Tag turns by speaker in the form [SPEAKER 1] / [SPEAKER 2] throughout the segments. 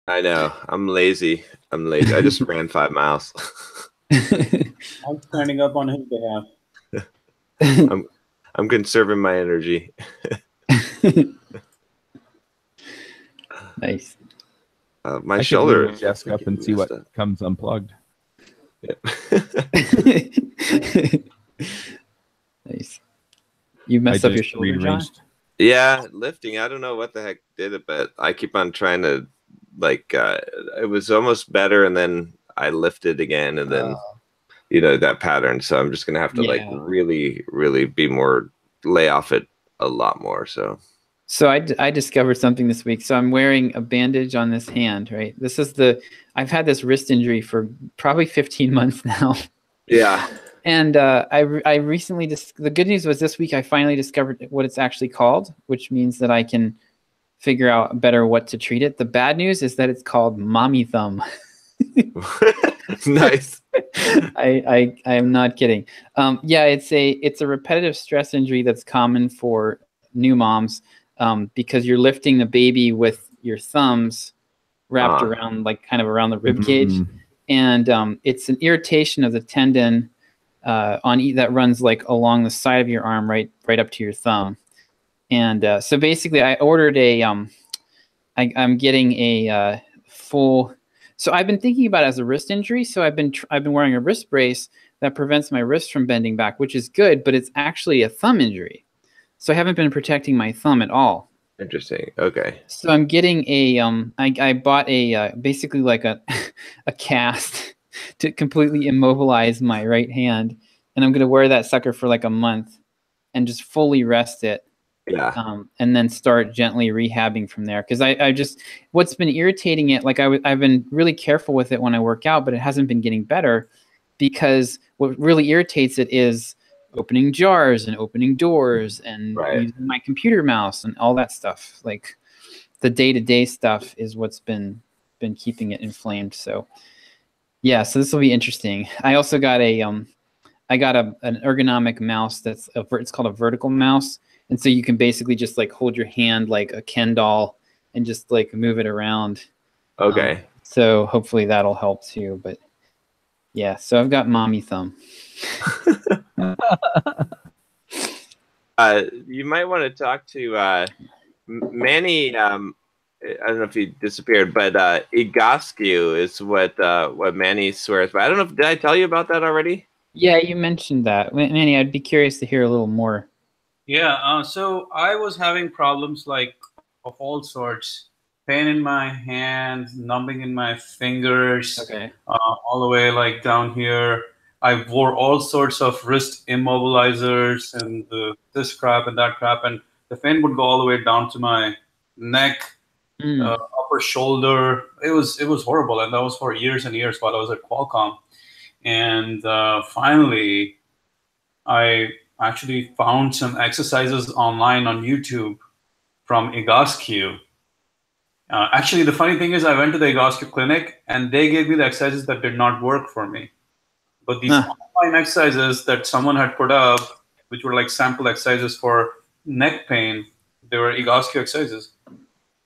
[SPEAKER 1] I know. I'm lazy. I'm lazy. I just ran 5 miles.
[SPEAKER 2] I'm standing up on his behalf.
[SPEAKER 1] I'm I'm conserving my energy.
[SPEAKER 3] Nice.
[SPEAKER 1] My
[SPEAKER 4] I could
[SPEAKER 1] shoulder
[SPEAKER 4] move
[SPEAKER 1] is
[SPEAKER 4] the desk up and see what comes unplugged.
[SPEAKER 3] Nice. You messed up your shoulder, John?
[SPEAKER 4] rearranged.
[SPEAKER 1] Yeah, lifting. I don't know what the heck did it, but I keep on trying to it was almost better, and then I lifted again, and then that pattern. So I'm just gonna have to really, really be more lay off it a lot more. So
[SPEAKER 3] I discovered something this week. So I'm wearing a bandage on this hand, right? I've had this wrist injury for probably 15 months now.
[SPEAKER 1] Yeah.
[SPEAKER 3] And I recently, the good news was this week I finally discovered what it's actually called, which means that I can figure out better what to treat it. The bad news is that it's called mommy thumb.
[SPEAKER 1] Nice.
[SPEAKER 3] I am not kidding. Yeah, it's a repetitive stress injury that's common for new moms because you're lifting the baby with your thumbs wrapped around, like kind of around the rib cage, and it's an irritation of the tendon that runs like along the side of your arm, right up to your thumb. And so basically, I ordered I'm getting a full. So I've been thinking about it as a wrist injury. So I've been wearing a wrist brace that prevents my wrist from bending back, which is good, but it's actually a thumb injury. So I haven't been protecting my thumb at all.
[SPEAKER 1] Interesting. Okay.
[SPEAKER 3] So I'm getting I bought a basically like a cast to completely immobilize my right hand, and I'm gonna wear that sucker for like a month and just fully rest it.
[SPEAKER 1] Yeah.
[SPEAKER 3] And then start gently rehabbing from there. Because I just, what's been irritating it, like I've been really careful with it when I work out, but it hasn't been getting better because what really irritates it is opening jars and opening doors and using my computer mouse and all that stuff. Like the day-to-day stuff is what's been keeping it inflamed. So yeah, so this will be interesting. I also got an ergonomic mouse it's called a vertical mouse. And so you can basically just like hold your hand like a Ken doll and just like move it around.
[SPEAKER 1] Okay.
[SPEAKER 3] So hopefully that'll help too. But yeah, so I've got mommy thumb.
[SPEAKER 1] You might want to talk to Manny. I don't know if he disappeared, but Egoscue is what Manny swears by. I don't know did I tell you about that already?
[SPEAKER 3] Yeah, you mentioned that. Manny, I'd be curious to hear a little more.
[SPEAKER 2] Yeah, so I was having problems like of all sorts, pain in my hands, numbing in my fingers, all the way like down here. I wore all sorts of wrist immobilizers and this crap and that crap, and the pain would go all the way down to my neck, upper shoulder. It was horrible, and that was for years and years while I was at Qualcomm. And finally, I actually found some exercises online on YouTube from Egoscue. Actually, the funny thing is I went to the Egoscue clinic and they gave me the exercises that did not work for me. But these online exercises that someone had put up, which were like sample exercises for neck pain, they were Egoscue exercises.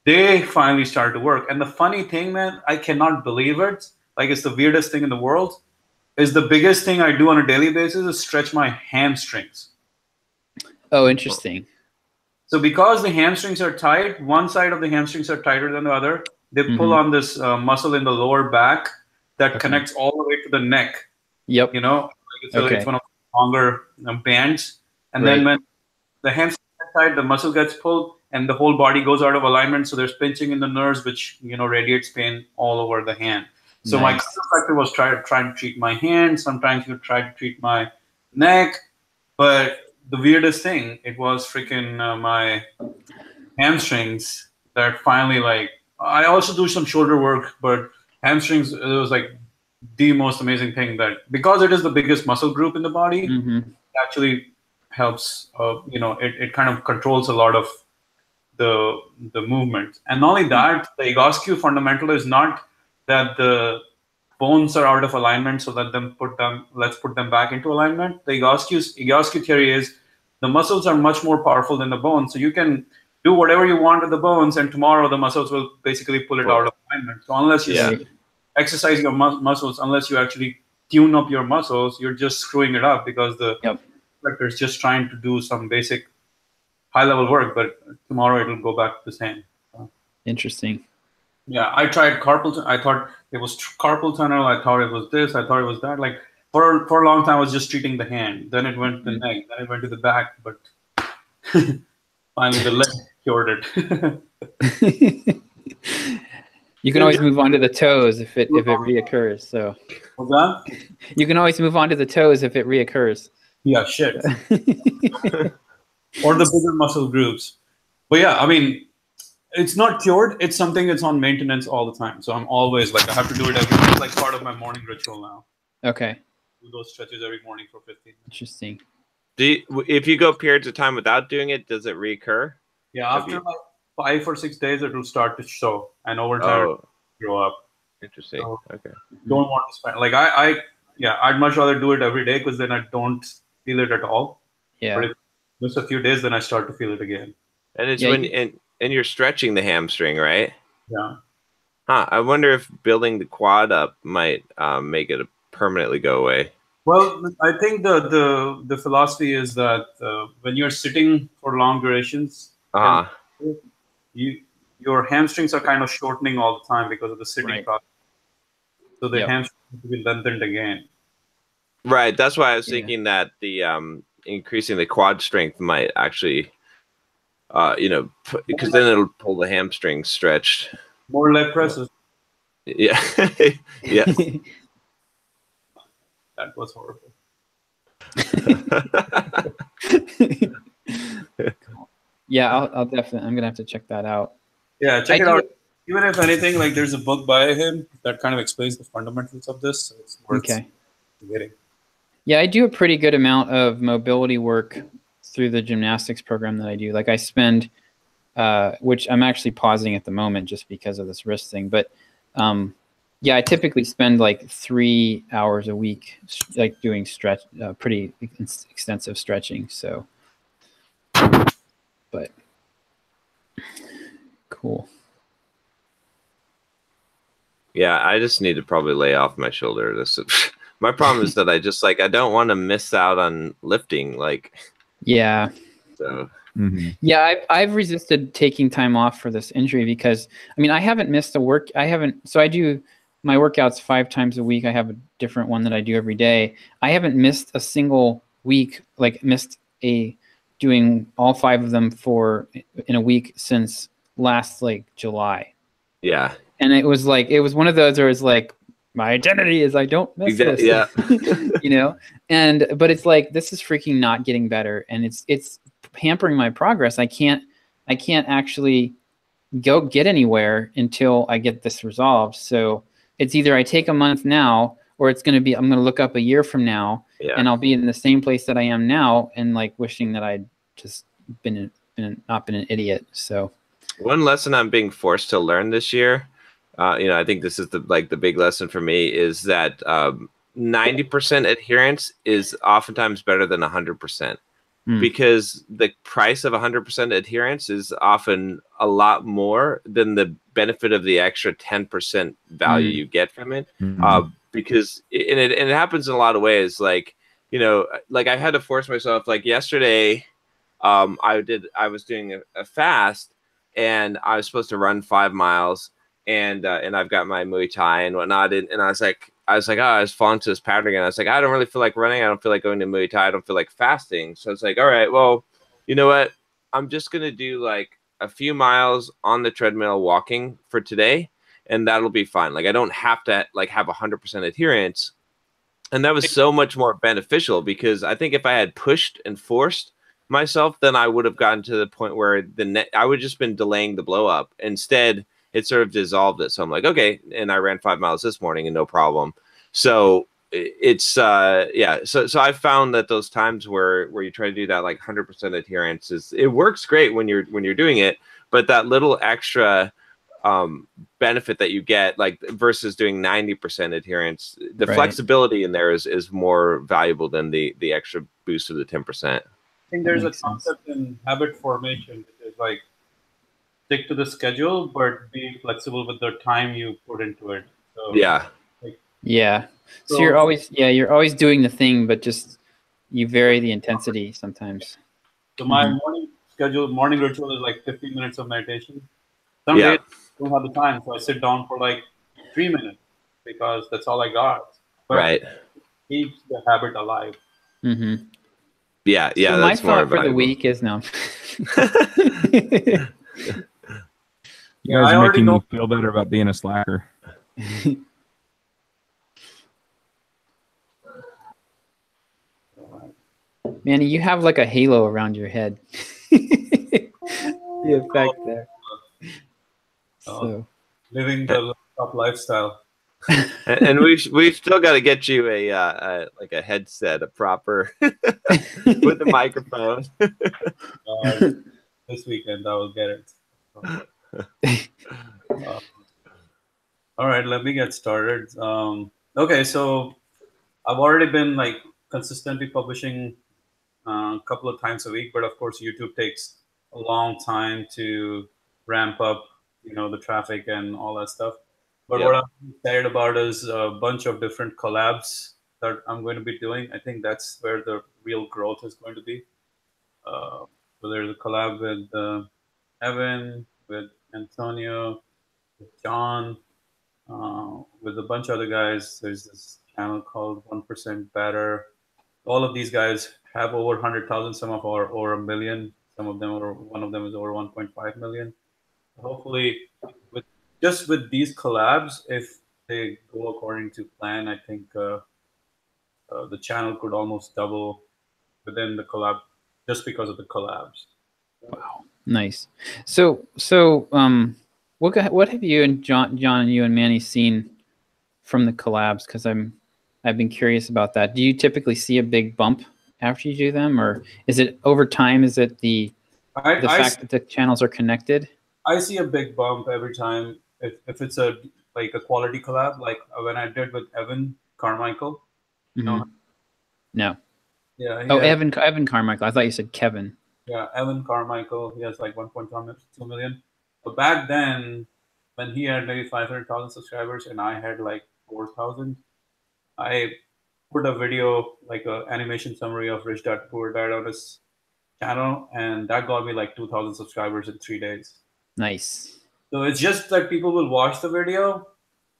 [SPEAKER 2] They finally started to work. And the funny thing, man, I cannot believe it. Like it's the weirdest thing in the world. Is the biggest thing I do on a daily basis is stretch my hamstrings.
[SPEAKER 3] Oh, interesting.
[SPEAKER 2] So because the hamstrings are tight, one side of the hamstrings are tighter than the other. They pull on this muscle in the lower back that connects all the way to the neck.
[SPEAKER 3] Yep.
[SPEAKER 2] You know, it's one of the longer bands. And then when the hamstrings are tight, the muscle gets pulled and the whole body goes out of alignment. So there's pinching in the nerves, which, radiates pain all over the hand. So my chiropractor was trying to treat my hand. Sometimes he would try to treat my neck. But the weirdest thing, it was freaking my hamstrings that finally, like, I also do some shoulder work, but hamstrings, it was like the most amazing thing that, because it is the biggest muscle group in the body, it actually helps, it kind of controls a lot of the movement. And not only that, the Egoscue fundamental is not that the bones are out of alignment, so let's put them back into alignment. The Egoscue theory is the muscles are much more powerful than the bones, so you can do whatever you want with the bones, and tomorrow the muscles will basically pull it out of alignment. So unless you exercise your muscles, unless you actually tune up your muscles, you're just screwing it up because the instructor is just trying to do some basic high-level work, but tomorrow it'll go back to the same.
[SPEAKER 3] Interesting.
[SPEAKER 2] Yeah, I tried carpal. I thought it was carpal tunnel. I thought it was this. I thought it was that. Like for a long time, I was just treating the hand. Then it went to the neck. Then it went to the back. But finally, the leg cured it.
[SPEAKER 3] You can always move on to the toes if it reoccurs. So.
[SPEAKER 2] What's that?
[SPEAKER 3] You can always move on to the toes if it reoccurs.
[SPEAKER 2] Yeah, shit. Or the bigger muscle groups. But yeah, I mean, it's not cured. It's something that's on maintenance all the time. So I'm always like, I have to do it every day. It's like part of my morning ritual now.
[SPEAKER 3] Okay.
[SPEAKER 2] Do those stretches every morning for 15 minutes.
[SPEAKER 3] Interesting.
[SPEAKER 1] If you go periods of time without doing it, does it recur?
[SPEAKER 2] Yeah, after like 5 or 6 days, it will start to show. And over time, it'll grow up.
[SPEAKER 1] Interesting. So okay.
[SPEAKER 2] Don't want to spend, like I'd much rather do it every day because then I don't feel it at all.
[SPEAKER 3] Yeah.
[SPEAKER 2] But if just a few days, then I start to feel it again.
[SPEAKER 1] And it's and you're stretching the hamstring, right?
[SPEAKER 2] Yeah.
[SPEAKER 1] Huh. I wonder if building the quad up might make it permanently go away.
[SPEAKER 2] Well, I think the philosophy is that when you're sitting for long durations, your hamstrings are kind of shortening all the time because of the sitting process. So the hamstrings will be lengthened again.
[SPEAKER 1] Right. That's why I was thinking that the increasing the quad strength might actually, because then it'll pull the hamstrings stretched.
[SPEAKER 2] More leg presses.
[SPEAKER 1] Yeah. Yeah.
[SPEAKER 2] That was horrible.
[SPEAKER 3] Yeah, I'll definitely. I'm gonna have to check that out.
[SPEAKER 2] Yeah, check it out. Even if anything, like there's a book by him that kind of explains the fundamentals of this. So it's worth getting.
[SPEAKER 3] Yeah, I do a pretty good amount of mobility work through the gymnastics program that I do. Like I spend, which I'm actually pausing at the moment just because of this wrist thing. But yeah, I typically spend like 3 hours a week, like doing pretty extensive stretching. So, but cool.
[SPEAKER 1] Yeah, I just need to probably lay off my shoulder. My problem is that I just I don't want to miss out on lifting.
[SPEAKER 3] Yeah.
[SPEAKER 1] So.
[SPEAKER 3] Mm-hmm. Yeah, I've resisted taking time off for this injury because I mean I haven't missed a work. So I do my workouts 5 times a week. I have a different one that I do every day. I haven't missed a single week, doing all 5 of them in a week since last July.
[SPEAKER 1] Yeah.
[SPEAKER 3] And it was one of those where it's like, my identity is I don't miss this.
[SPEAKER 1] Yeah.
[SPEAKER 3] But it's like, this is freaking not getting better. And it's hampering my progress. I can't actually go get anywhere until I get this resolved. So it's either I take a month now, or I'm going to look up a year from now and I'll be in the same place that I am now. And wishing that I'd just not been an idiot. So
[SPEAKER 1] one lesson I'm being forced to learn this year, I think this is the big lesson for me, is that 90% adherence is oftentimes better than 100%. Because the price of 100% adherence is often a lot more than the benefit of the extra 10% value you get from it. Because it happens in a lot of ways. I had to force myself. Yesterday, I was doing a fast, and I was supposed to run 5 miles, and I've got my Muay Thai and whatnot, and I was like, I was falling to this pattern again. I was like, I don't really feel like running. I don't feel like going to Muay Thai. I don't feel like fasting. So it's like, all right, well, you know what? I'm just going to do a few miles on the treadmill walking for today, and that'll be fine. I don't have to have 100% adherence. And that was so much more beneficial, because I think if I had pushed and forced myself, then I would have gotten to the point where I would just been delaying the blow up. Instead, it sort of dissolved it. So I'm like, okay. And I ran 5 miles this morning and no problem. So it's, So I found that those times where you try to do that 100% adherence it works great when you're doing it, but that little extra benefit that you get versus doing 90% adherence, the flexibility in there is more valuable than the extra boost of the 10%.
[SPEAKER 2] I think there's a concept in habit formation, which is stick to the schedule, but be flexible with the time you put into it. So,
[SPEAKER 1] Yeah.
[SPEAKER 3] Yeah. So you're always doing the thing, but just you vary the intensity sometimes.
[SPEAKER 2] So my morning ritual is like 15 minutes of meditation. Some
[SPEAKER 1] Yeah.
[SPEAKER 2] days I don't have the time, so I sit down for like 3 minutes because that's all I got. But
[SPEAKER 1] Right.
[SPEAKER 2] keeps the habit alive.
[SPEAKER 3] Mm-hmm.
[SPEAKER 1] Yeah, yeah.
[SPEAKER 3] So
[SPEAKER 1] That's
[SPEAKER 3] my thought for
[SPEAKER 1] more
[SPEAKER 3] the week is no.
[SPEAKER 4] You guys are making me feel better about being a slacker.
[SPEAKER 3] Manny, you have like a halo around your head. The effect there. So
[SPEAKER 2] living the top lifestyle.
[SPEAKER 1] And we've still got to get you a like a headset, a proper with a microphone.
[SPEAKER 2] This weekend I will get it. All right, let me get started. Okay, so I've already been like consistently publishing a couple of times a week, but of course YouTube takes a long time to ramp up, the traffic and all that stuff. But what I'm excited about is a bunch of different collabs that I'm going to be doing. I think that's where the real growth is going to be. So there's a collab with Evan, with Antonio, with John, with a bunch of other guys. There's this channel called 1% Better. All of these guys have over 100,000. Some of are over 1 million. Some of them, or one of them is over 1.5 million. Hopefully, with these collabs, if they go according to plan, I think the channel could almost double within the collab just because of the collabs.
[SPEAKER 3] Wow, nice. So what have you and John and you and Manny seen from the collabs? Because I've been curious about that. Do you typically see a big bump after you do them, or is it over time? Is it the fact that the channels are connected?
[SPEAKER 2] I see a big bump every time if it's a quality collab, like when I did with Evan Carmichael.
[SPEAKER 3] Mm-hmm. No.
[SPEAKER 2] Yeah.
[SPEAKER 3] Evan Carmichael. I thought you said Kevin.
[SPEAKER 2] Yeah, Evan Carmichael. He has like 1.2 million. But back then, when he had maybe 500,000 subscribers and I had like 4,000, I put a video, like an animation summary of Rich Dad Poor Dad on his channel, and that got me like 2,000 subscribers in 3 days.
[SPEAKER 3] Nice.
[SPEAKER 2] So it's just that people will watch the video,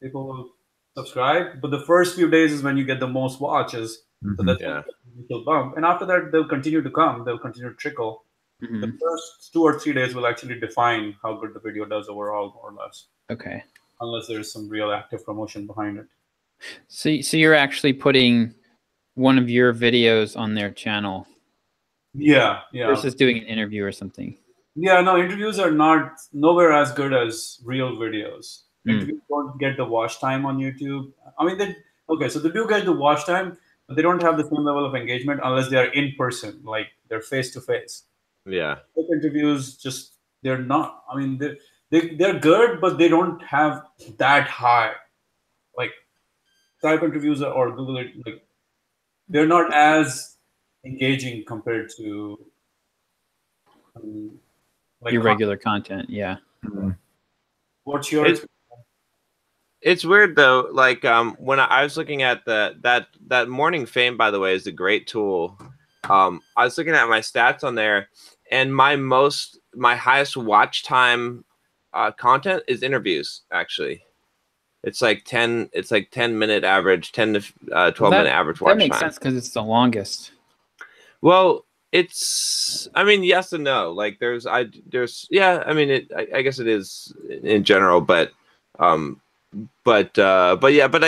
[SPEAKER 2] people will subscribe, but the first few days is when you get the most watches. Mm-hmm. So that's a initial bump, and after that they'll continue to come. They'll continue to trickle. Mm-hmm. The first 2 or 3 days will actually define how good the video does overall, more or less.
[SPEAKER 3] Okay.
[SPEAKER 2] Unless there's some real active promotion behind it.
[SPEAKER 3] So you're actually putting one of your videos on their channel.
[SPEAKER 2] Yeah.
[SPEAKER 3] Versus doing an interview or something.
[SPEAKER 2] Yeah, no, interviews are nowhere as good as real videos. Interviews don't get the watch time on YouTube. I mean, so they do get the watch time, but they don't have the same level of engagement unless they are in person, like they're face to face.
[SPEAKER 1] Yeah.
[SPEAKER 2] Interviews they're not. I mean, they're good, but they don't have that high. Like Skype interviews or Google, like they're not as engaging compared to
[SPEAKER 3] your regular content. Yeah.
[SPEAKER 1] Mm-hmm.
[SPEAKER 2] What's your
[SPEAKER 1] It's weird though. Like when I was looking at that Morning Fame, by the way, is a great tool. I was looking at my stats on there, and my highest watch time content is interviews. Actually, it's like 10 minute average, 10 to 12 minute average watch time.
[SPEAKER 3] That makes sense because it's the longest.
[SPEAKER 1] Well, I mean, yes and no. Like I guess it is in general, but I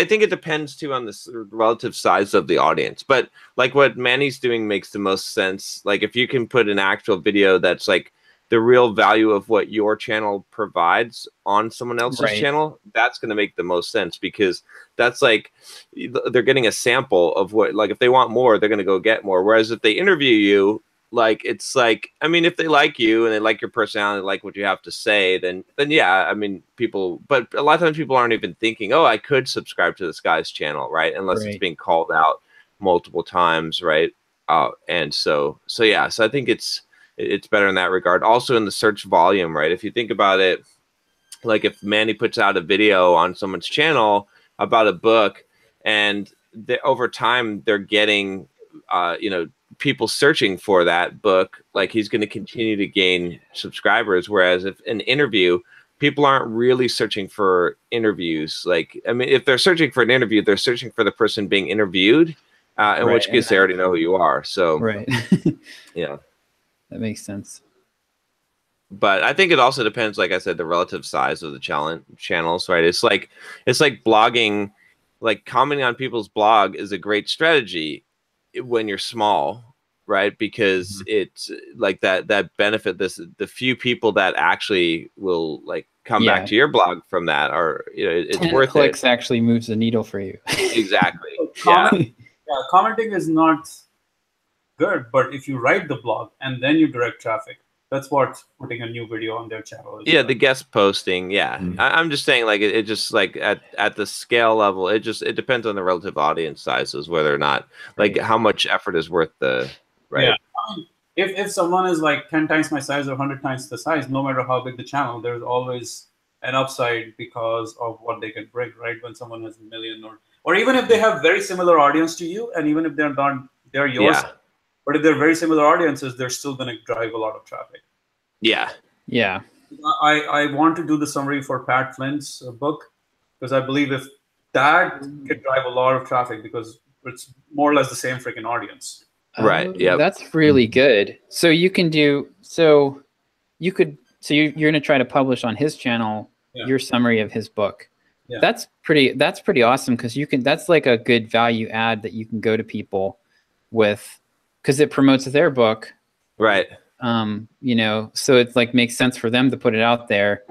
[SPEAKER 1] think it depends too on the relative size of the audience. But like what Manny's doing makes the most sense. Like if you can put an actual video that's like the real value of what your channel provides on someone else's channel, that's going to make the most sense, because that's like they're getting a sample of what, like if they want more, they're going to go get more. Whereas if they interview you, like it's like, I mean, if they like you and they like your personality, like what you have to say, then yeah, I mean, but a lot of times people aren't even thinking, oh, I could subscribe to this guy's channel, right? Unless it's being called out multiple times, right? And so I think it's better in that regard. Also in the search volume, right? If you think about it, like if Manny puts out a video on someone's channel about a book, and over time they're getting, you know, people searching for that book, like he's going to continue to gain subscribers. Whereas if an interview, people aren't really searching for interviews. Like, I mean, if they're searching for an interview, they're searching for the person being interviewed, in which case they already know who you are. So,
[SPEAKER 3] right.
[SPEAKER 1] Yeah,
[SPEAKER 3] that makes sense.
[SPEAKER 1] But I think it also depends, like I said, the relative size of the channels, right? It's like blogging, like commenting on people's blog is a great strategy when you're small, right? Because it's like that benefit, the few people that actually will like come back to your blog from that are, you know, it's
[SPEAKER 3] 10
[SPEAKER 1] worth
[SPEAKER 3] clicks
[SPEAKER 1] it.
[SPEAKER 3] actually moves the needle for you.
[SPEAKER 1] Exactly.
[SPEAKER 2] Yeah, commenting is not good, but if you write the blog and then you direct traffic, that's what's putting a new video on their channel.
[SPEAKER 1] Yeah, the guest posting. Yeah, I'm just saying, like it just like at the scale level, it depends on the relative audience sizes, whether or not like how much effort is worth the right.
[SPEAKER 2] Yeah, I mean, if someone is like 10 times my size or 100 times the size, no matter how big the channel, there's always an upside because of what they can bring, right? When someone has a million, or even if they have very similar audience to you, and even if they're yours.
[SPEAKER 1] Yeah.
[SPEAKER 2] But if they're very similar audiences, they're still going to drive a lot of traffic.
[SPEAKER 1] Yeah.
[SPEAKER 3] Yeah.
[SPEAKER 2] I want to do the summary for Pat Flynn's book, because I believe if that could drive a lot of traffic, because it's more or less the same freaking audience.
[SPEAKER 1] Right. Yeah.
[SPEAKER 3] That's really good. So you can do, so you're going to try to publish on his channel your summary of his book.
[SPEAKER 2] Yeah.
[SPEAKER 3] That's pretty awesome, because that's like a good value add that you can go to people with, because it promotes their book.
[SPEAKER 1] Right.
[SPEAKER 3] You know, so it's like makes sense for them to put it out there.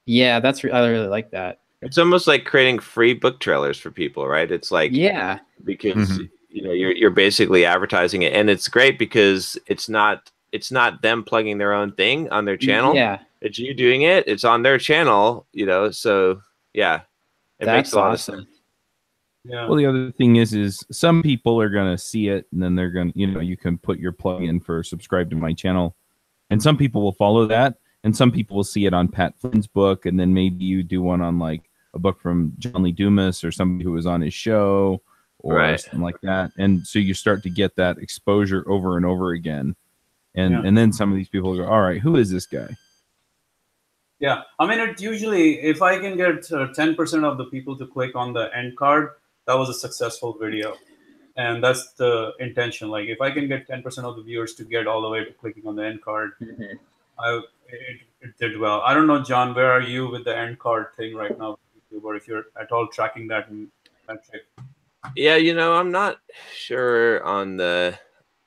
[SPEAKER 3] Yeah, I really like that.
[SPEAKER 1] It's almost like creating free book trailers for people, right? It's like,
[SPEAKER 3] yeah,
[SPEAKER 1] because you know, you're basically advertising it, and it's great because it's not them plugging their own thing on their channel.
[SPEAKER 3] Yeah,
[SPEAKER 1] it's you doing it. It's on their channel, you know. So yeah, it makes a lot of sense.
[SPEAKER 2] Yeah.
[SPEAKER 4] Well, the other thing is some people are going to see it, and then they're going to, you know, you can put your plug in for subscribe to my channel, and some people will follow that, and some people will see it on Pat Flynn's book, and then maybe you do one on like a book from John Lee Dumas or somebody who was on his show or something like that. And so you start to get that exposure over and over again. And then some of these people go, all right, who is this guy?
[SPEAKER 2] Yeah. I mean, it usually, if I can get 10% of the people to click on the end card, that was a successful video. And that's the intention. Like, if I can get 10% of the viewers to get all the way to clicking on the end card, it did well. I don't know, John, where are you with the end card thing right now? Or if you're at all tracking that metric.
[SPEAKER 1] Yeah, you know, I'm not sure on the.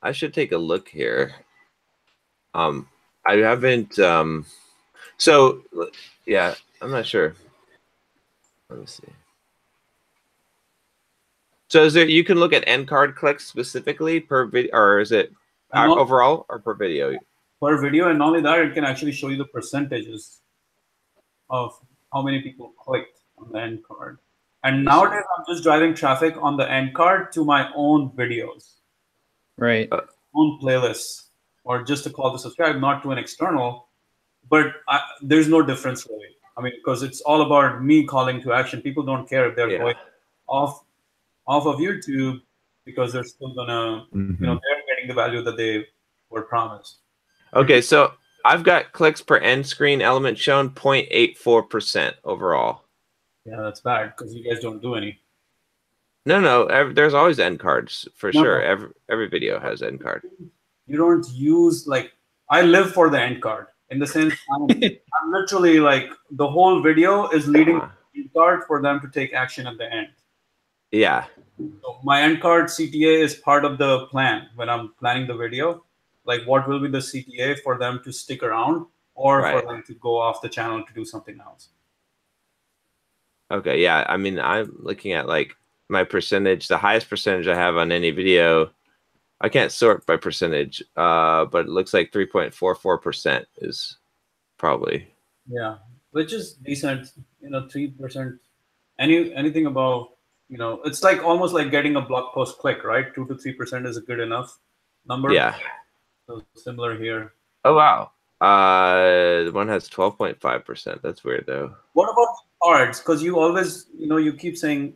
[SPEAKER 1] I should take a look here. I haven't. So yeah, I'm not sure. Let me see. So is there? You can look at end card clicks specifically per video, or is it overall or per video?
[SPEAKER 2] Per video, and not only that, it can actually show you the percentages of how many people clicked on the end card. And nowadays, I'm just driving traffic on the end card to my own videos,
[SPEAKER 3] right?
[SPEAKER 2] Own playlists, or just a call to subscribe, not to an external. But there's no difference really. I mean, because it's all about me calling to action. People don't care if they're going off of YouTube, because they're still gonna, you know, they're getting the value that they were promised.
[SPEAKER 1] Okay, so I've got clicks per end screen element shown 0.84% overall.
[SPEAKER 2] Yeah, that's bad because you guys don't do any.
[SPEAKER 1] No, there's always end cards for sure. Every video has end card.
[SPEAKER 2] You don't use, like, I live for the end card, in the sense I'm literally like the whole video is leading to the end card for them to take action at the end.
[SPEAKER 1] Yeah.
[SPEAKER 2] So my end card CTA is part of the plan when I'm planning the video. Like, what will be the CTA for them to stick around, or for them to go off the channel to do something else?
[SPEAKER 1] Okay, yeah. I mean, I'm looking at like my percentage, the highest percentage I have on any video. I can't sort by percentage, but it looks like 3.44% is probably.
[SPEAKER 2] Yeah, which is decent. You know, 3%. Anything above, you know, it's like almost like getting a blog post click, right? 2 to 3% is a good enough number.
[SPEAKER 1] Yeah.
[SPEAKER 2] So similar here.
[SPEAKER 1] Oh wow. The one has 12.5%. That's weird though.
[SPEAKER 2] What about cards? Because you always, you keep saying,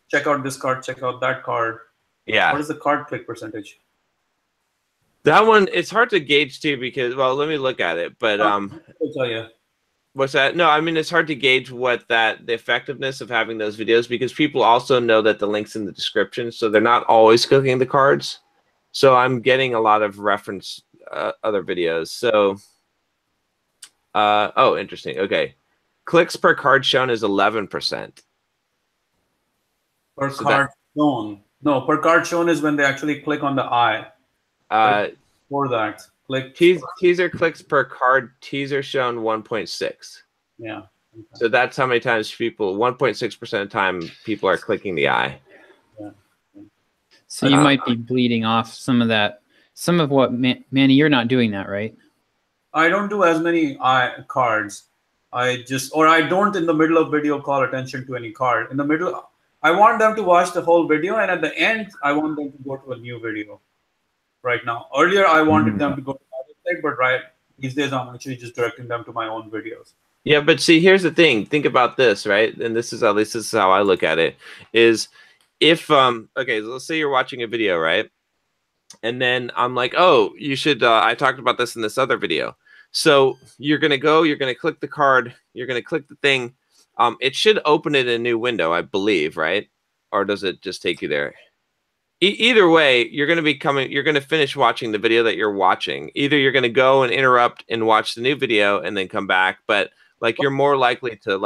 [SPEAKER 2] check out this card, check out that card.
[SPEAKER 1] Yeah.
[SPEAKER 2] What is the card click percentage?
[SPEAKER 1] That one, it's hard to gauge too because, well, let me look at it. But
[SPEAKER 2] I'll tell you.
[SPEAKER 1] What's that? No, I mean, it's hard to gauge the effectiveness of having those videos because people also know that the link's in the description, so they're not always clicking the cards. So I'm getting a lot of reference other videos. So, oh, interesting. Okay, clicks per card shown is 11%.
[SPEAKER 2] Per card shown. No, per card shown is when they actually click on the eye. For that, click
[SPEAKER 1] teaser clicks per card. Teaser shown 1.6.
[SPEAKER 2] Yeah. Okay.
[SPEAKER 1] So that's how many times 1.6% of the time people are clicking the eye.
[SPEAKER 2] Yeah.
[SPEAKER 3] So you might be bleeding off some of what Manny, you're not doing that, right?
[SPEAKER 2] I don't do as many cards. I don't in the middle of video call attention to any card. In the middle, I want them to watch the whole video, and at the end, I want them to go to a new video. Right now, earlier I wanted them to go to my website, but these days I'm actually just directing them to my own videos.
[SPEAKER 1] Yeah, but see, here's the thing. Think about this, right? And this is how I look at it. Is if okay, so let's say you're watching a video, right? And then I'm like, oh, you should. I talked about this in this other video. So you're gonna click the card, you're gonna click the thing. It should open it in a new window, I believe, right? Or does it just take you there? Either way, you're going to finish watching the video that you're watching. Either you're going to go and interrupt and watch the new video and then come back, but like you're more likely to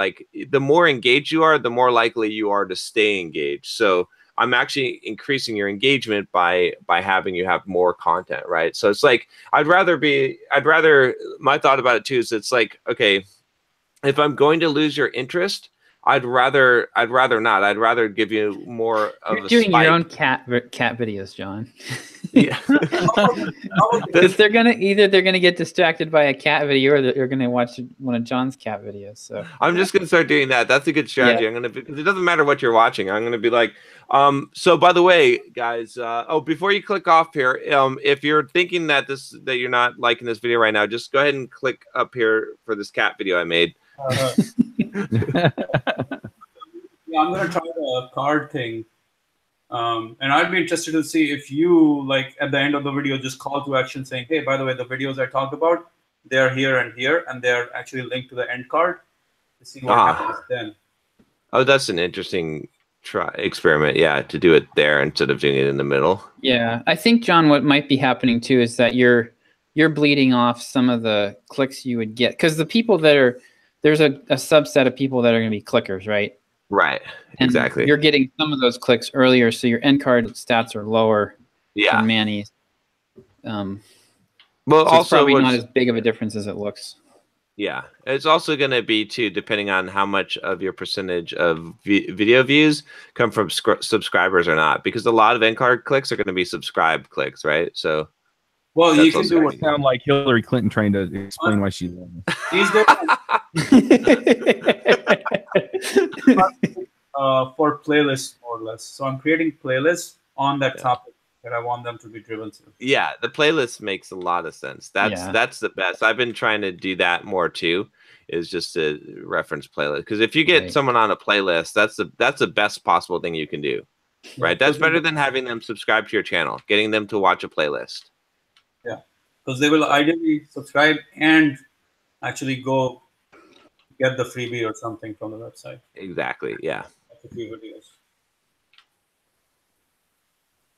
[SPEAKER 1] the more engaged you are, the more likely you are to stay engaged. So I'm actually increasing your engagement by having you have more content, right? So it's like my thought about it too is it's like, okay, if I'm going to lose your interest, I'd rather not. I'd rather give you more of
[SPEAKER 3] You're doing your own cat videos, John.
[SPEAKER 1] Yeah.
[SPEAKER 3] Because they're gonna get distracted by a cat video, or they're gonna watch one of John's cat videos. So
[SPEAKER 1] I'm just gonna start doing that. That's a good strategy.
[SPEAKER 3] Yeah.
[SPEAKER 1] Because it doesn't matter what you're watching. I'm gonna be like, so by the way, guys, before you click off here, if you're thinking that you're not liking this video right now, just go ahead and click up here for this cat video I made.
[SPEAKER 2] Yeah, I'm gonna try the card thing, and I'd be interested to see if you at the end of the video just call to action saying, "Hey, by the way, the videos I talked about, they're here and here, and they're actually linked to the end card." To see what happens then. Oh,
[SPEAKER 1] that's an interesting experiment. Yeah, to do it there instead of doing it in the middle.
[SPEAKER 3] Yeah, I think, John, what might be happening too is that you're bleeding off some of the clicks you would get, because the people there's a subset of people that are going to be clickers, right?
[SPEAKER 1] Right.
[SPEAKER 3] And
[SPEAKER 1] exactly.
[SPEAKER 3] You're getting some of those clicks earlier, so your end card stats are lower than Manny's.
[SPEAKER 1] Well,
[SPEAKER 3] so
[SPEAKER 1] also
[SPEAKER 3] it's probably not as big of a difference as it looks.
[SPEAKER 1] Yeah, it's also going to be too, depending on how much of your percentage of video views come from subscribers or not, because a lot of end card clicks are going to be subscribe clicks, right? So.
[SPEAKER 2] Well, you can do
[SPEAKER 4] it sound like Hillary Clinton trying to explain why she's
[SPEAKER 2] these days for playlists more or less. So I'm creating playlists on that topic that I want them to be driven to.
[SPEAKER 1] Yeah, the playlist makes a lot of sense. That's the best. I've been trying to do that more too. Is just to reference playlist, because if you get someone on a playlist, that's the best possible thing you can do, right? That's better than having them subscribe to your channel. Getting them to watch a playlist.
[SPEAKER 2] Yeah, because they will ideally subscribe and actually go get the freebie or something from the website.
[SPEAKER 1] Exactly. Yeah.
[SPEAKER 2] The free videos.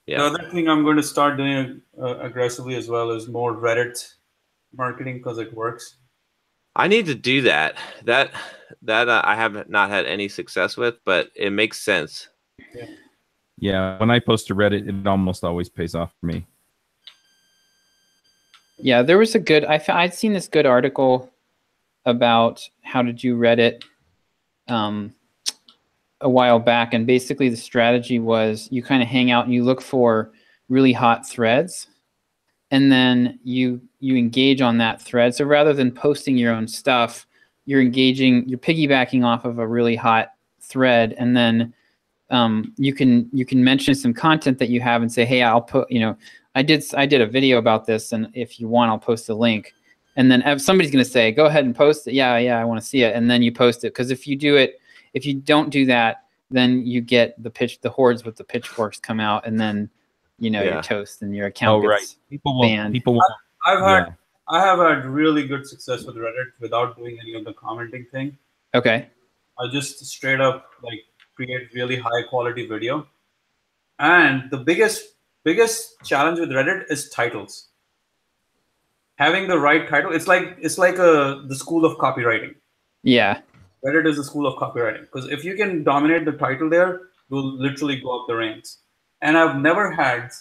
[SPEAKER 1] Yeah.
[SPEAKER 2] The other thing I'm going to start doing aggressively as well is more Reddit marketing, because it works.
[SPEAKER 1] I need to do that. That I have not had any success with, but it makes sense.
[SPEAKER 4] Yeah. When I post to Reddit, it almost always pays off for me.
[SPEAKER 3] Yeah, there was I'd seen this good article about how to do Reddit a while back, and basically the strategy was you kind of hang out and you look for really hot threads, and then you engage on that thread. So rather than posting your own stuff, you're piggybacking off of a really hot thread, and then you can mention some content that you have and say, hey, I'll put, I did a video about this, and if you want, I'll post a link. And then if somebody's going to say, go ahead and post it. Yeah, I want to see it. And then you post it. Because if you don't do that, then you get the hordes with the pitchforks come out, and then, you're toast and your account gets banned.
[SPEAKER 2] I have had really good success with Reddit without doing any of the commenting thing.
[SPEAKER 3] Okay.
[SPEAKER 2] I just straight up create really high quality video. And the biggest challenge with Reddit is titles. Having the right title, it's like the school of copywriting.
[SPEAKER 3] Yeah.
[SPEAKER 2] Reddit is the school of copywriting, because if you can dominate the title there, you'll literally go up the ranks. And I've never had,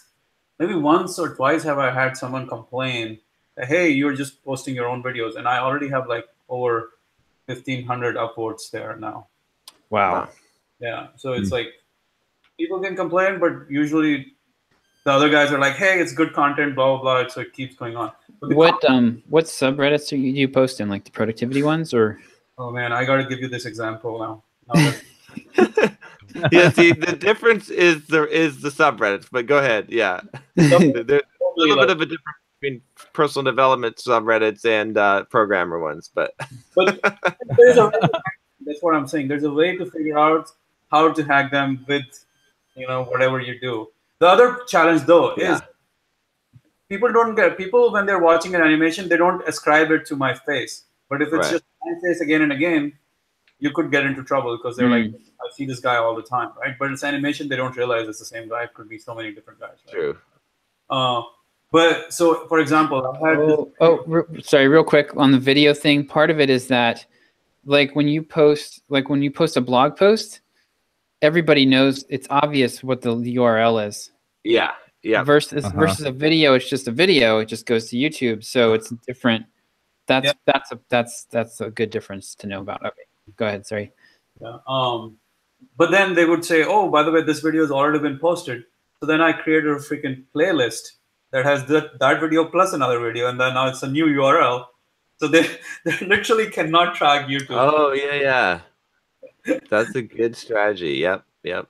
[SPEAKER 2] maybe once or twice have I had someone complain that, hey, you're just posting your own videos, and I already have over 1,500 upvotes there now.
[SPEAKER 3] Wow.
[SPEAKER 2] Yeah. So it's people can complain, but usually the other guys are like, hey, it's good content, blah, blah, blah. So it keeps going on.
[SPEAKER 3] What subreddits do you post in, like the productivity ones, or?
[SPEAKER 2] Oh man, I got to give you this example now.
[SPEAKER 1] Yeah, see, the difference is the subreddits, but go ahead. Yeah. There's a little bit of a difference between personal development subreddits and programmer ones, but
[SPEAKER 2] there's that's what I'm saying. There's a way to figure out how to hack them with, whatever you do. The other challenge though is people when they're watching an animation, they don't ascribe it to my face. But if it's just my face again and again, you could get into trouble, because they're like, I see this guy all the time, right? But it's animation, they don't realize it's the same guy. It could be so many different guys. Right?
[SPEAKER 1] True.
[SPEAKER 2] But so, for example, I've had
[SPEAKER 3] sorry, real quick on the video thing. Part of it is that, when you post a blog post, everybody knows, it's obvious what the URL is.
[SPEAKER 1] Yeah. Yeah.
[SPEAKER 3] Versus a video, it's just a video. It just goes to YouTube, so it's different. That's a good difference to know about. Okay, go ahead. Sorry.
[SPEAKER 2] Yeah. But then they would say, oh, by the way, this video has already been posted. So then I created a freaking playlist that has that video plus another video, and then now it's a new URL. So they literally cannot track YouTube.
[SPEAKER 1] Oh yeah. That's a good strategy. Yep.
[SPEAKER 2] I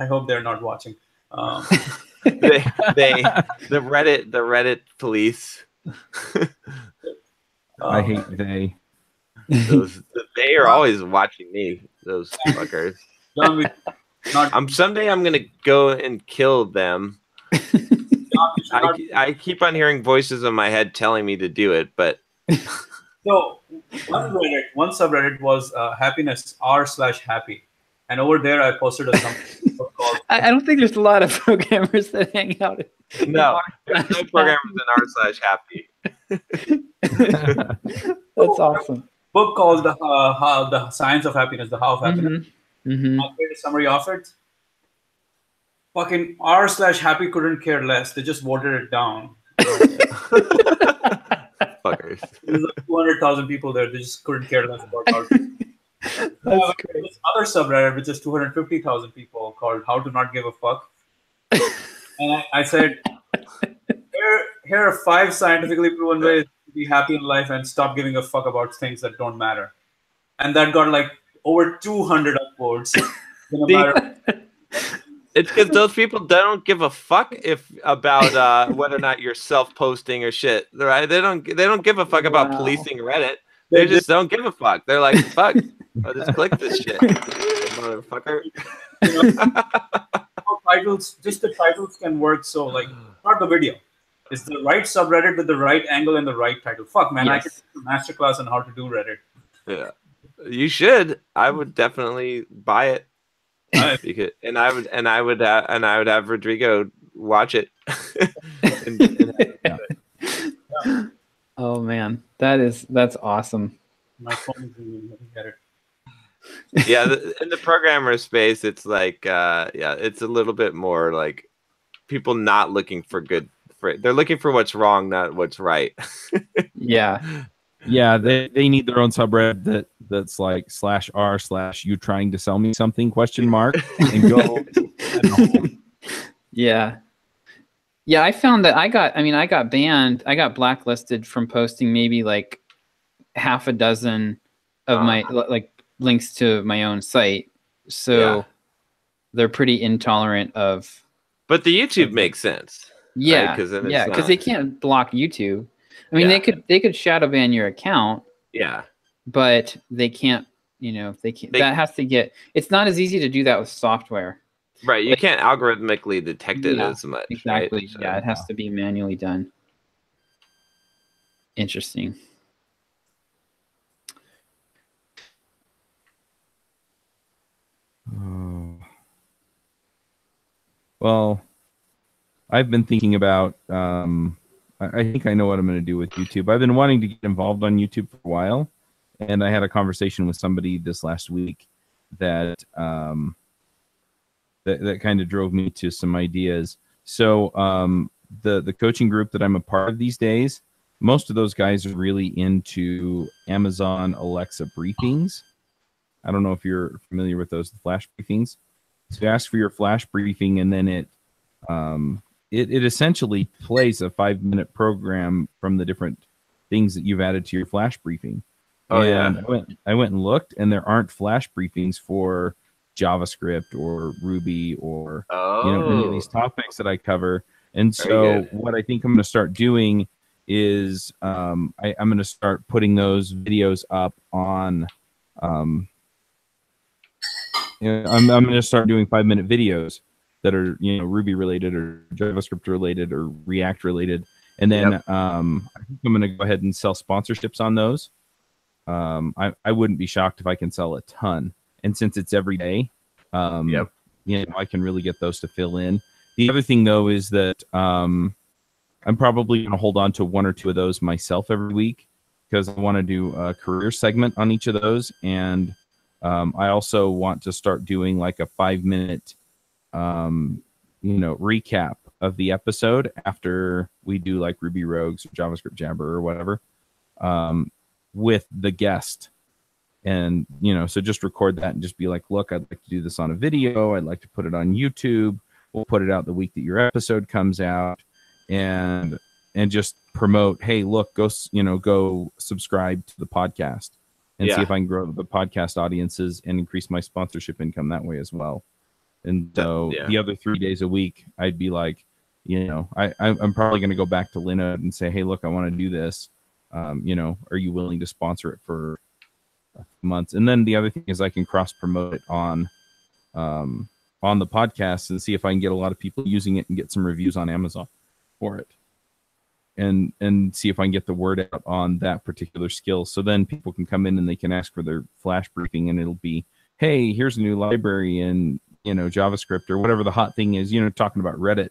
[SPEAKER 2] hope they're not watching.
[SPEAKER 1] The Reddit police.
[SPEAKER 4] I hate they.
[SPEAKER 1] They are always watching me. Those fuckers. Someday I'm gonna go and kill them. I keep on hearing voices in my head telling me to do it, but
[SPEAKER 2] so one subreddit was happiness r/happy, and over there I posted something called.
[SPEAKER 3] I don't think there's a lot of programmers that hang out.
[SPEAKER 1] No, there's no programmers in r/happy.
[SPEAKER 3] That's awesome.
[SPEAKER 2] Book called the Science of Happiness, the How of Happiness.
[SPEAKER 3] Mm-hmm.
[SPEAKER 2] I'll create a summary of it. Fucking r/happy couldn't care less. They just watered it down.
[SPEAKER 1] Fuckers.
[SPEAKER 2] There's 200,000 people there. They just couldn't care less about how.
[SPEAKER 3] That's great.
[SPEAKER 2] This other subreddit, which is 250,000 people, called How to Not Give a Fuck. And I said, here are 5 scientifically proven ways to be happy in life and stop giving a fuck about things that don't matter. And that got over 200 upvotes in a matter of.
[SPEAKER 1] It's because those people don't give a fuck about whether or not you're self-posting or shit, right? They don't give a fuck about policing Reddit. They just don't give a fuck. They're like, fuck, I'll just click this shit, motherfucker.
[SPEAKER 2] Just the titles can work. So not the video. It's the right subreddit with the right angle and the right title. Fuck, man, I could do a masterclass on how to do Reddit.
[SPEAKER 1] Yeah, you should. I would definitely buy it. Because, I would have Rodrigo watch it.
[SPEAKER 3] Oh man, that's awesome.
[SPEAKER 2] My phone is get it.
[SPEAKER 1] Yeah, in the programmer space, it's it's a little bit more people not looking for good. They're looking for what's wrong, not what's right.
[SPEAKER 3] Yeah.
[SPEAKER 4] Yeah, they need their own subreddit that's /r/you trying to sell me something ? And go.
[SPEAKER 3] Yeah. Yeah, I found that I got banned. I got blacklisted from posting maybe half a dozen of my links to my own site. So they're pretty intolerant of
[SPEAKER 1] But the YouTube makes sense.
[SPEAKER 3] Yeah,
[SPEAKER 1] right?
[SPEAKER 3] Because they can't block YouTube. I mean, they could shadow ban your account.
[SPEAKER 1] Yeah,
[SPEAKER 3] but they can't. You know, they can't. That has to get. It's not as easy to do that with software.
[SPEAKER 1] Right. You can't algorithmically detect it as much.
[SPEAKER 3] Exactly.
[SPEAKER 1] Right? So,
[SPEAKER 3] yeah, it has to be manually done. Interesting.
[SPEAKER 4] Well, I've been thinking about. I think I know what I'm going to do with YouTube. I've been wanting to get involved on YouTube for a while, and I had a conversation with somebody this last week that that kind of drove me to some ideas. So the coaching group that I'm a part of these days, most of those guys are really into Amazon Alexa briefings. I don't know if you're familiar with those flash briefings. So you ask for your flash briefing, and then it essentially plays a 5-minute program from the different things that you've added to your flash briefing.
[SPEAKER 1] Oh,
[SPEAKER 4] and
[SPEAKER 1] yeah.
[SPEAKER 4] I went and looked, and there aren't flash briefings for JavaScript or Ruby or any of these topics that I cover. And so what I think I'm going to start doing is I'm going to start putting those videos up on I'm going to start doing 5-minute videos that are Ruby related or JavaScript related or React related, and then I think I'm going to go ahead and sell sponsorships on those. I wouldn't be shocked if I can sell a ton, and since it's every day, I can really get those to fill in. The other thing though is that I'm probably going to hold on to 1 or 2 of those myself every week because I want to do a career segment on each of those, and I also want to start doing like a 5-minute recap of the episode after we do like Ruby Rogues or JavaScript Jabber or whatever with the guest. And so just record that and just be like, look, I'd like to do this on a video, I'd like to put it on YouTube, we'll put it out the week that your episode comes out, and just promote, hey, look, go subscribe to the podcast and see if I can grow the podcast audiences and increase my sponsorship income that way as well. And so the other 3 days a week, I'd be like, I'm probably going to go back to Linode and say, hey, look, I want to do this. Are you willing to sponsor it for months? And then the other thing is I can cross promote it on the podcast and see if I can get a lot of people using it and get some reviews on Amazon for it. And see if I can get the word out on that particular skill. So then people can come in and they can ask for their flash briefing, and it'll be, hey, here's a new library in JavaScript or whatever the hot thing is, talking about Reddit.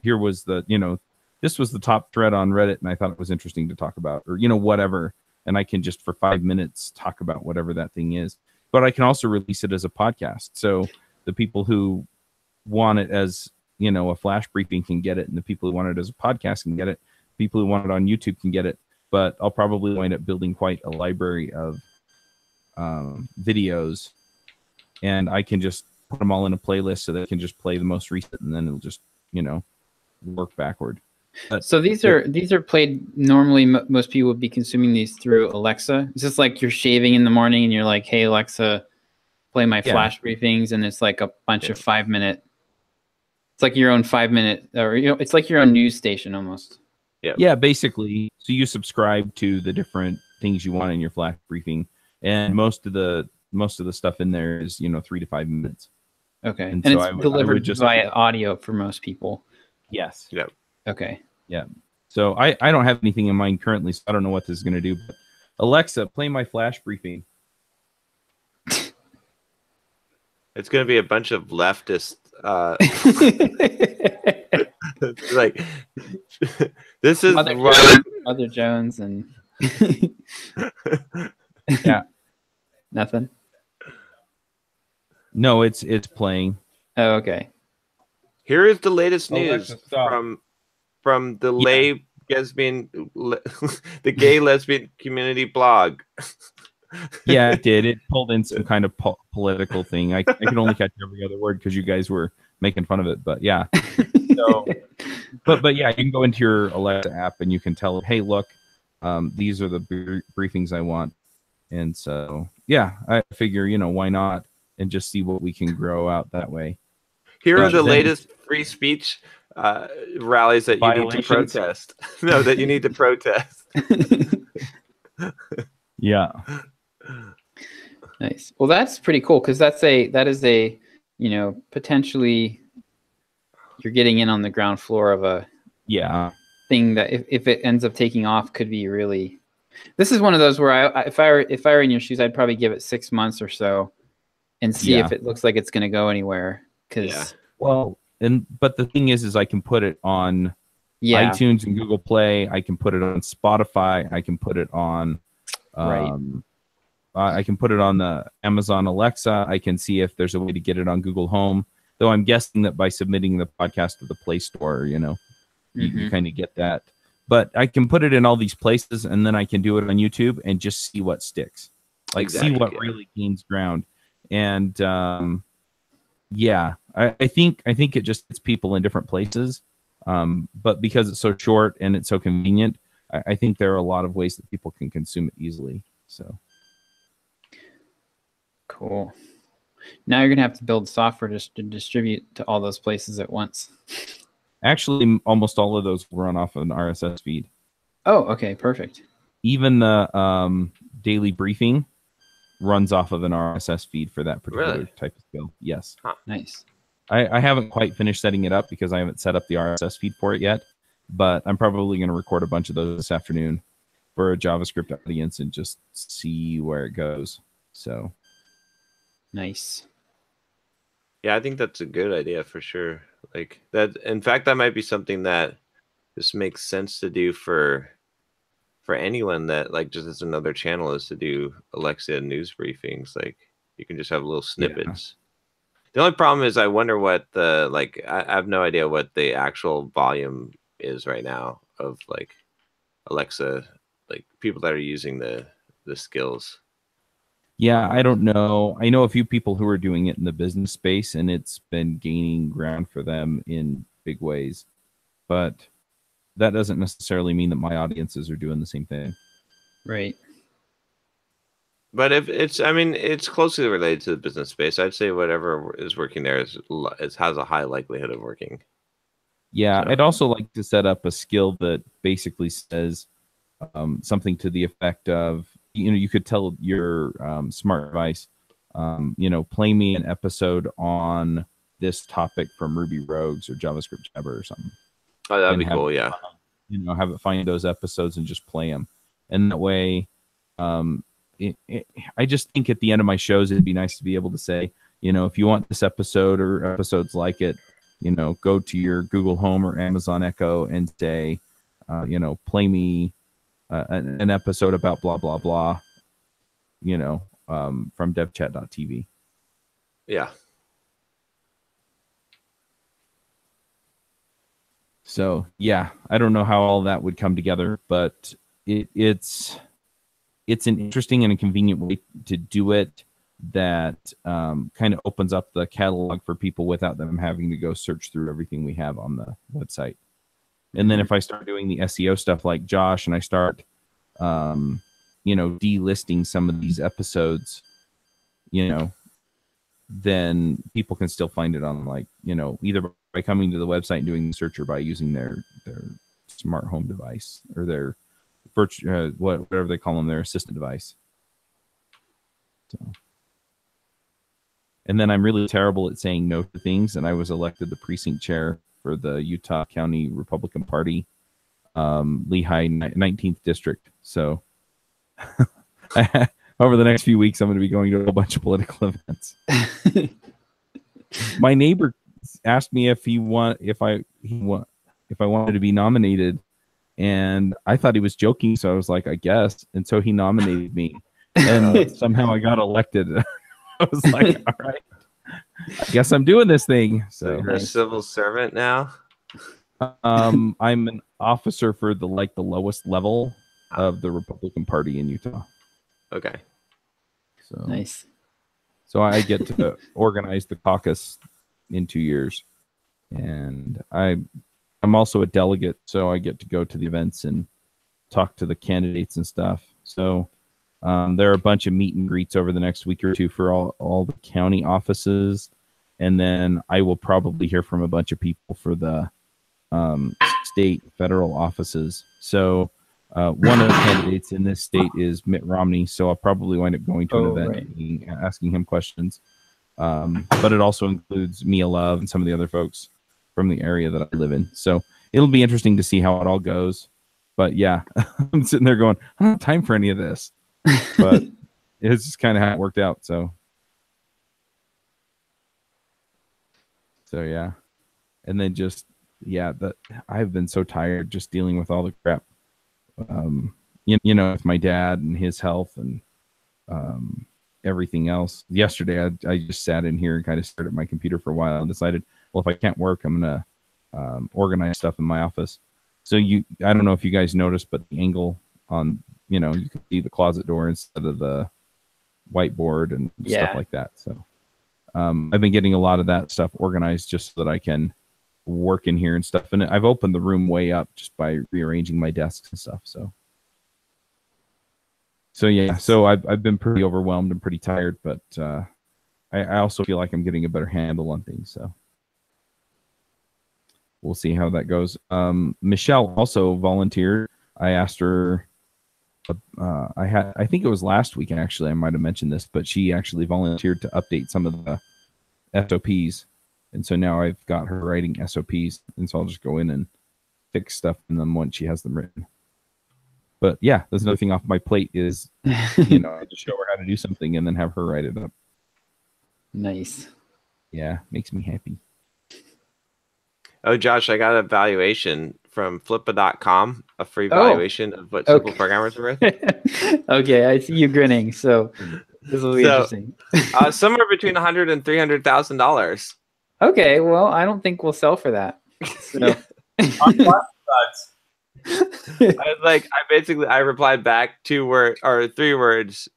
[SPEAKER 4] Here was this was the top thread on Reddit, and I thought it was interesting to talk about, or whatever. And I can just for 5 minutes talk about whatever that thing is. But I can also release it as a podcast. So the people who want it as a flash briefing can get it, and the people who want it as a podcast can get it. People who want it on YouTube can get it. But I'll probably wind up building quite a library of videos, and I can just put them all in a playlist so they can just play the most recent, and then it'll just work backward. But
[SPEAKER 3] so these are played normally. Most people would be consuming these through Alexa. It's just like you're shaving in the morning and you're like, hey Alexa, play my flash briefings, and it's like a bunch of 5-minute. It's like your own 5-minute, or it's like your own news station almost.
[SPEAKER 4] Yeah, basically. So you subscribe to the different things you want in your flash briefing, and most of the stuff in there is 3 to 5 minutes.
[SPEAKER 3] Okay, and so it's delivered via audio for most people.
[SPEAKER 4] Yes.
[SPEAKER 1] Yep.
[SPEAKER 3] Okay.
[SPEAKER 4] Yeah. So I don't have anything in mind currently, so I don't know what this is going to do. But Alexa, play my flash briefing.
[SPEAKER 1] It's going to be a bunch of leftist. Like this is
[SPEAKER 3] Mother Jones and nothing.
[SPEAKER 4] No, it's playing.
[SPEAKER 3] Oh, okay.
[SPEAKER 1] Here is the latest news
[SPEAKER 4] Alexa,
[SPEAKER 1] from the the gay lesbian community blog.
[SPEAKER 4] Yeah, it did. It pulled in some kind of political thing. I could only catch every other word because you guys were making fun of it. But yeah. So, but yeah, you can go into your Alexa app and you can tell it, hey, look, these are the briefings I want. And so, yeah, I figure, why not? And just see what we can grow out that way.
[SPEAKER 1] Here are the
[SPEAKER 4] then-
[SPEAKER 1] latest free speech rallies that you need to
[SPEAKER 4] Violations.
[SPEAKER 1] protest. No, that you need to protest.
[SPEAKER 4] Yeah.
[SPEAKER 3] Nice. Well, that's pretty cool because that is a, you know, potentially you're getting in on the ground floor of a
[SPEAKER 4] Yeah.
[SPEAKER 3] thing that if it ends up taking off could be really. This is one of those where if I were in your shoes, I'd probably give it 6 months or so and see
[SPEAKER 4] Yeah.
[SPEAKER 3] if it looks like it's going to go anywhere. Because
[SPEAKER 1] Yeah.
[SPEAKER 4] Well, but the thing is I can put it on
[SPEAKER 3] yeah,
[SPEAKER 4] iTunes and Google Play. I can put it on Spotify. I can put it on,
[SPEAKER 3] Right.
[SPEAKER 4] I can put it on the Amazon Alexa. I can see if there's a way to get it on Google Home. Though I'm guessing that by submitting the podcast to the Play Store, you know, you kind of get that. But I can put it in all these places, and then I can do it on YouTube and just see what sticks, like see what really gains ground. And yeah, I think it just hits people in different places. But because it's so short and it's so convenient, I think there are a lot of ways that people can consume it easily. So
[SPEAKER 3] cool. Now you're gonna have to build software just to distribute to all those places at once.
[SPEAKER 4] actually, almost all of those run off of an RSS feed.
[SPEAKER 3] Oh, okay, perfect.
[SPEAKER 4] Even the daily briefing runs off of an RSS feed for that particular type of skill. Yes.
[SPEAKER 3] Nice.
[SPEAKER 4] I haven't quite finished setting it up because I haven't set up the RSS feed for it yet, but I'm probably going to record a bunch of those this afternoon for a JavaScript audience and just see where it goes. So
[SPEAKER 3] Nice.
[SPEAKER 1] Yeah, I think that's a good idea for sure. Like that. In fact, that might be something that just makes sense to do for anyone that like just as another channel is to do Alexa news briefings. Like you can just have little snippets. Yeah. The only problem is I wonder what the like I have no idea what the actual volume is right now of like Alexa, like people that are using the skills.
[SPEAKER 4] Yeah, I don't know. I know a few people who are doing it in the business space, and it's been gaining ground for them in big ways. But that doesn't necessarily mean that my audiences are doing the same thing.
[SPEAKER 3] Right.
[SPEAKER 1] But if it's, I mean, it's closely related to the business space. I'd say whatever is working there has a high likelihood of working.
[SPEAKER 4] Yeah,
[SPEAKER 1] So.
[SPEAKER 4] I'd also like to set up a skill that basically says something to the effect of, you know, you could tell your smart device, you know, play me an episode on this topic from Ruby Rogues or JavaScript Jabber or something.
[SPEAKER 1] Oh, that'd be cool. Yeah.
[SPEAKER 4] You know, have it find those episodes and just play them. And that way, I just think at the end of my shows, it'd be nice to be able to say, you know, if you want this episode or episodes like it, you know, go to your Google Home or Amazon Echo and say, you know, play me an episode about blah, blah, blah, you know, from devchat.tv.
[SPEAKER 1] Yeah.
[SPEAKER 4] So, yeah, I don't know how all that would come together, but it's an interesting and a convenient way to do it that kind of opens up the catalog for people without them having to go search through everything we have on the website. And then if I start doing the SEO stuff like Josh and I start, you know, delisting some of these episodes, you know, then people can still find it on, like, you know, either by coming to the website and doing the search or by using their smart home device or their virtual, whatever they call them, their assistant device. So. And then I'm really terrible at saying no to things, and I was elected the precinct chair for the Utah County Republican Party, Lehigh 19th District. So over the next few weeks, I'm going to be going to a bunch of political events. My neighbor asked me if I wanted to be nominated, and I thought he was joking, so I was like, I guess. And so he nominated me, and somehow I got elected. I was like, all right, I guess I'm doing this thing. So
[SPEAKER 1] you're a civil servant now?
[SPEAKER 4] I'm an officer for the lowest level of the Republican Party in Utah.
[SPEAKER 1] Okay.
[SPEAKER 4] So
[SPEAKER 3] nice.
[SPEAKER 4] So I get to organize the caucus in 2 years, and I'm also a delegate, so I get to go to the events and talk to the candidates and stuff. So there are a bunch of meet and greets over the next week or two for all the county offices. and then I will probably hear from a bunch of people for the state federal offices. So one of the candidates in this state is Mitt Romney, so I'll probably wind up going to an event asking him questions. But it also includes Mia Love and some of the other folks from the area that I live in. So it'll be interesting to see how it all goes. But yeah, I'm sitting there going, I don't have time for any of this. But it's just kind of how it worked out. So yeah. And then just, yeah, I've been so tired just dealing with all the crap. You know, with my dad and his health and everything else. Yesterday, I just sat in here and kind of stared at my computer for a while and decided, well, if I can't work, I'm going to organize stuff in my office. So I don't know if you guys noticed, but the angle on, you know, you can see the closet door instead of the whiteboard and stuff like that. So I've been getting a lot of that stuff organized just so that I can work in here and stuff. And I've opened the room way up just by rearranging my desks and stuff. So yeah, so I've been pretty overwhelmed and pretty tired, but I also feel like I'm getting a better handle on things. So we'll see how that goes. Michelle also volunteered. I asked her, I think it was last week, actually, I might have mentioned this, but she actually volunteered to update some of the SOPs. And so now I've got her writing SOPs, and so I'll just go in and fix stuff in them once she has them written. But yeah, there's another thing off my plate is, you know, I just show her how to do something and then have her write it up.
[SPEAKER 3] Nice.
[SPEAKER 4] Yeah, makes me happy.
[SPEAKER 1] Oh, Josh, I got a valuation from Flippa.com, a free valuation of what simple programmers are worth.
[SPEAKER 3] Okay, I see you grinning, so this will be interesting.
[SPEAKER 1] Somewhere between $100,000 and $300,000.
[SPEAKER 3] Okay, well, I don't think we'll sell for that. So.
[SPEAKER 1] I replied back 3 words,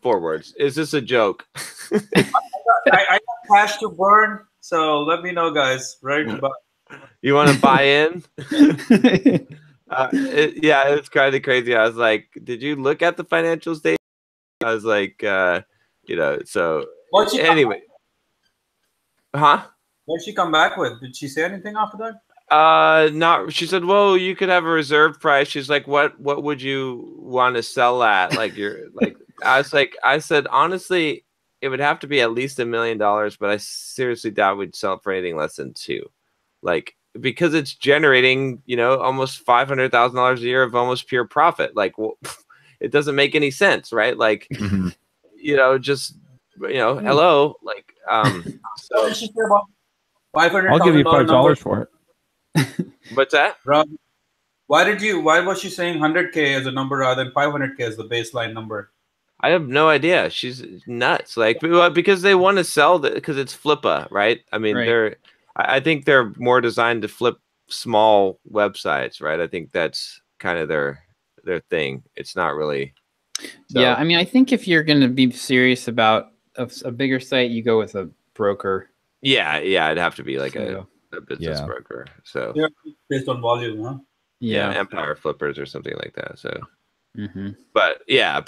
[SPEAKER 1] 4 words. Is this a joke?
[SPEAKER 2] I got cash to burn, so let me know, guys. Ready to buy.
[SPEAKER 1] You want to buy in? It's kind of crazy. I was like, did you look at the financial statement? I was like, you know, so anyway. Huh?
[SPEAKER 2] What did she come back with? Did she say anything after that?
[SPEAKER 1] Not. She said, "Well, you could have a reserve price." She's like, "What would you want to sell at?" Like you're like, I said, honestly, it would have to be at least $1 million, but I seriously doubt we'd sell it for anything less than 2, like because it's generating, you know, almost $500,000 a year of almost pure profit. Like, well, it doesn't make any sense, right? Like, you know, just hello, like, so.
[SPEAKER 2] What did she say about $500,000?
[SPEAKER 4] I'll give you $5 for it.
[SPEAKER 1] What's that,
[SPEAKER 2] Rob? Why was she saying 100K as a number rather than 500K as the baseline number?
[SPEAKER 1] I have no idea. She's nuts. Like, because they want to sell because it's Flippa, right? I mean, I think they're more designed to flip small websites, right? I think that's kind of their thing. It's not really. So.
[SPEAKER 3] Yeah, I mean, I think if you're going to be serious about a bigger site, you go with a broker.
[SPEAKER 1] Yeah, it'd have to be like a business broker. So
[SPEAKER 2] based on volume, huh?
[SPEAKER 3] Yeah,
[SPEAKER 1] Empire Flippers or something like that. So, but I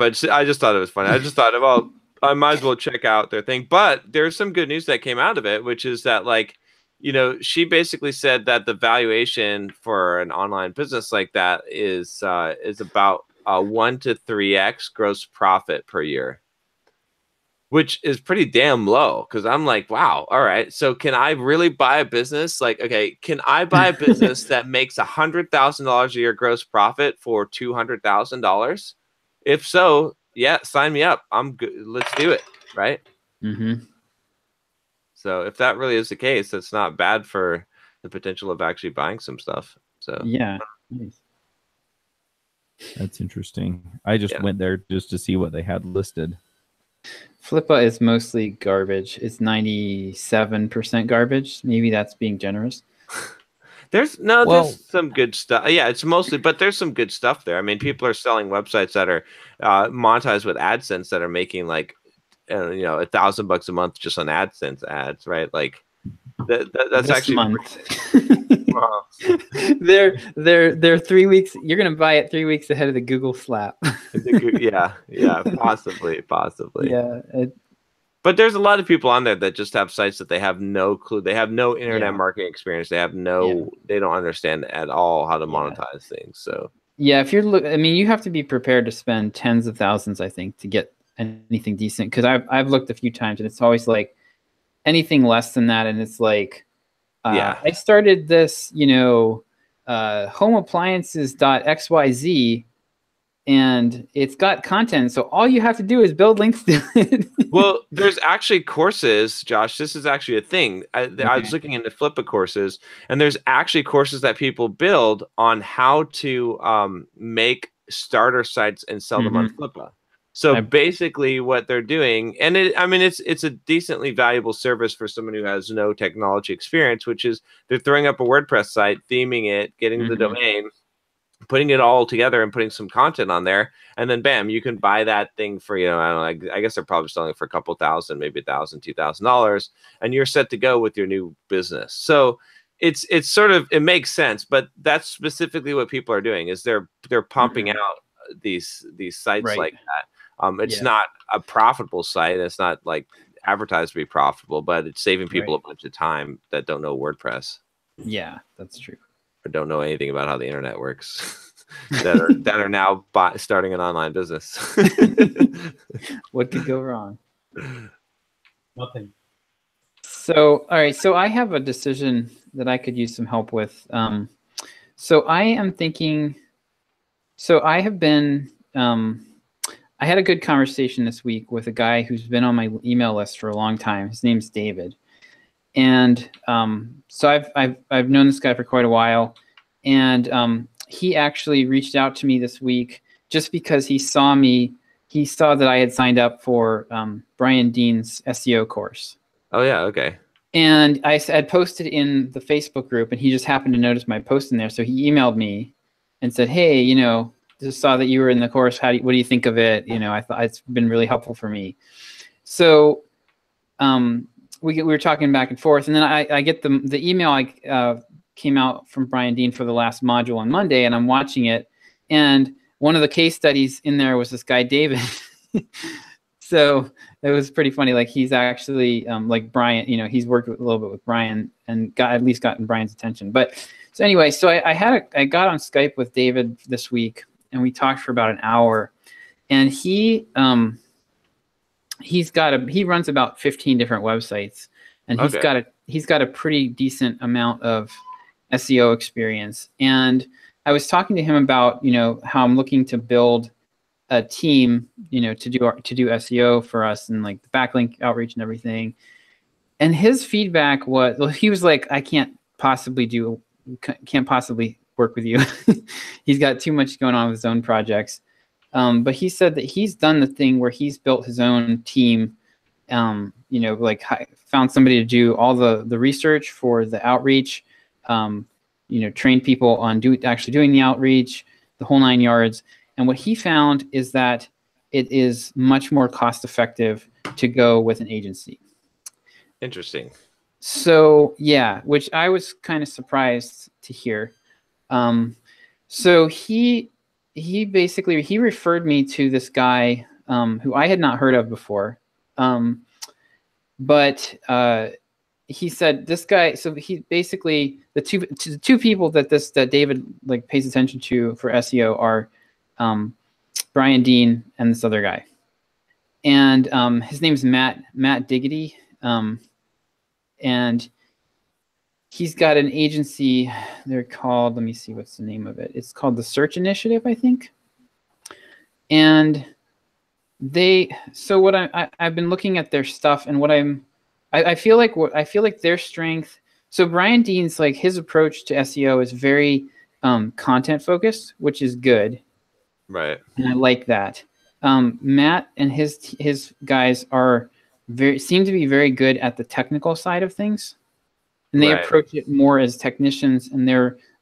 [SPEAKER 1] just thought it was funny. I just thought, well, I might as well check out their thing. But there's some good news that came out of it, which is that, like, you know, she basically said that the valuation for an online business like that is about 1 to 3x gross profit per year, which is pretty damn low. Because I'm like, wow, all right. So can I really buy a business? Like, okay, can I buy a business that makes $100,000 a year gross profit for $200,000? If so, yeah, sign me up. I'm good. Let's do it. Right. So if that really is the case, that's not bad for the potential of actually buying some stuff. So
[SPEAKER 3] yeah, nice.
[SPEAKER 4] That's interesting. I just went there just to see what they had listed.
[SPEAKER 3] Flippa is mostly garbage. It's 97% garbage. Maybe that's being generous.
[SPEAKER 1] There's some good stuff. Yeah, it's mostly, but there's some good stuff there. I mean, people are selling websites that are monetized with AdSense that are making like, you know, $1,000 a month just on AdSense ads, right? Like that's
[SPEAKER 3] this
[SPEAKER 1] actually
[SPEAKER 3] month. They're 3 weeks. You're gonna buy it 3 weeks ahead of the Google slap.
[SPEAKER 1] yeah, possibly.
[SPEAKER 3] Yeah,
[SPEAKER 1] But there's a lot of people on there that just have sites that they have no clue. They have no internet marketing experience. They have they don't understand at all how to monetize things. So
[SPEAKER 3] yeah, if you're I mean, you have to be prepared to spend tens of thousands, I think, to get anything decent. Because I've looked a few times and it's always like anything less than that, and it's like, I started this, homeappliances.xyz. And it's got content, so all you have to do is build links to it.
[SPEAKER 1] Well, there's actually courses, Josh. This is actually a thing. I was looking into Flippa courses, and there's actually courses that people build on how to make starter sites and sell them on Flippa. So basically, what they're doing, and it's a decently valuable service for someone who has no technology experience, which is they're throwing up a WordPress site, theming it, getting the domain, putting it all together and putting some content on there, and then bam, you can buy that thing for, I don't know, I guess they're probably selling it for a couple thousand, maybe $1,000, $2,000, and you're set to go with your new business. So it's sort of, it makes sense, but that's specifically what people are doing, is they're pumping out these sites like that. It's not a profitable site. It's not like advertised to be profitable, but it's saving people a bunch of time that don't know WordPress.
[SPEAKER 3] Yeah, that's true.
[SPEAKER 1] Or don't know anything about how the internet works, that are now starting an online business.
[SPEAKER 3] What could go wrong?
[SPEAKER 2] Nothing.
[SPEAKER 3] So, all right. So I have a decision that I could use some help with. So I am thinking. So I have been. I had a good conversation this week with a guy who's been on my email list for a long time. His name's David. And so I've known this guy for quite a while, and he actually reached out to me this week just because he saw that I had signed up for Brian Dean's SEO course.
[SPEAKER 1] Oh yeah, okay.
[SPEAKER 3] And I had posted in the Facebook group, and he just happened to notice my post in there, so he emailed me and said, "Hey, just saw that you were in the course. What do you think of it? I thought it's been really helpful for me." So we were talking back and forth, and then I get the email came out from Brian Dean for the last module on Monday, and I'm watching it, and one of the case studies in there was this guy David. So it was pretty funny. Like, he's actually like Brian, he's worked a little bit with Brian and at least gotten Brian's attention. But so anyway, so I got on Skype with David this week, and we talked for about an hour, and he runs about 15 different websites, and he's got a pretty decent amount of SEO experience. And I was talking to him about, how I'm looking to build a team, to do SEO for us, and like the backlink outreach and everything. And his feedback was, well, he was like, I can't possibly work with you. He's got too much going on with his own projects. But he said that he's done the thing where he's built his own team, like found somebody to do all the research for the outreach, train people on actually doing the outreach, the whole 9 yards. And what he found is that it is much more cost effective to go with an agency.
[SPEAKER 1] Interesting.
[SPEAKER 3] So yeah, which I was kind of surprised to hear. So he basically referred me to this guy who I had not heard of before, but he said this guy. So he basically the two people that David like pays attention to for SEO are Brian Dean and this other guy, and his name's Matt Diggity, and he's got an agency. They're called, let me see, what's the name of it? It's called the Search Initiative, I think. And what I've been looking at their stuff, and I feel like their strength. So Brian Dean's, like, his approach to SEO is very content focused, which is good.
[SPEAKER 1] Right.
[SPEAKER 3] And I like that. Matt and his guys seem to be very good at the technical side of things. And they approach it more as technicians, and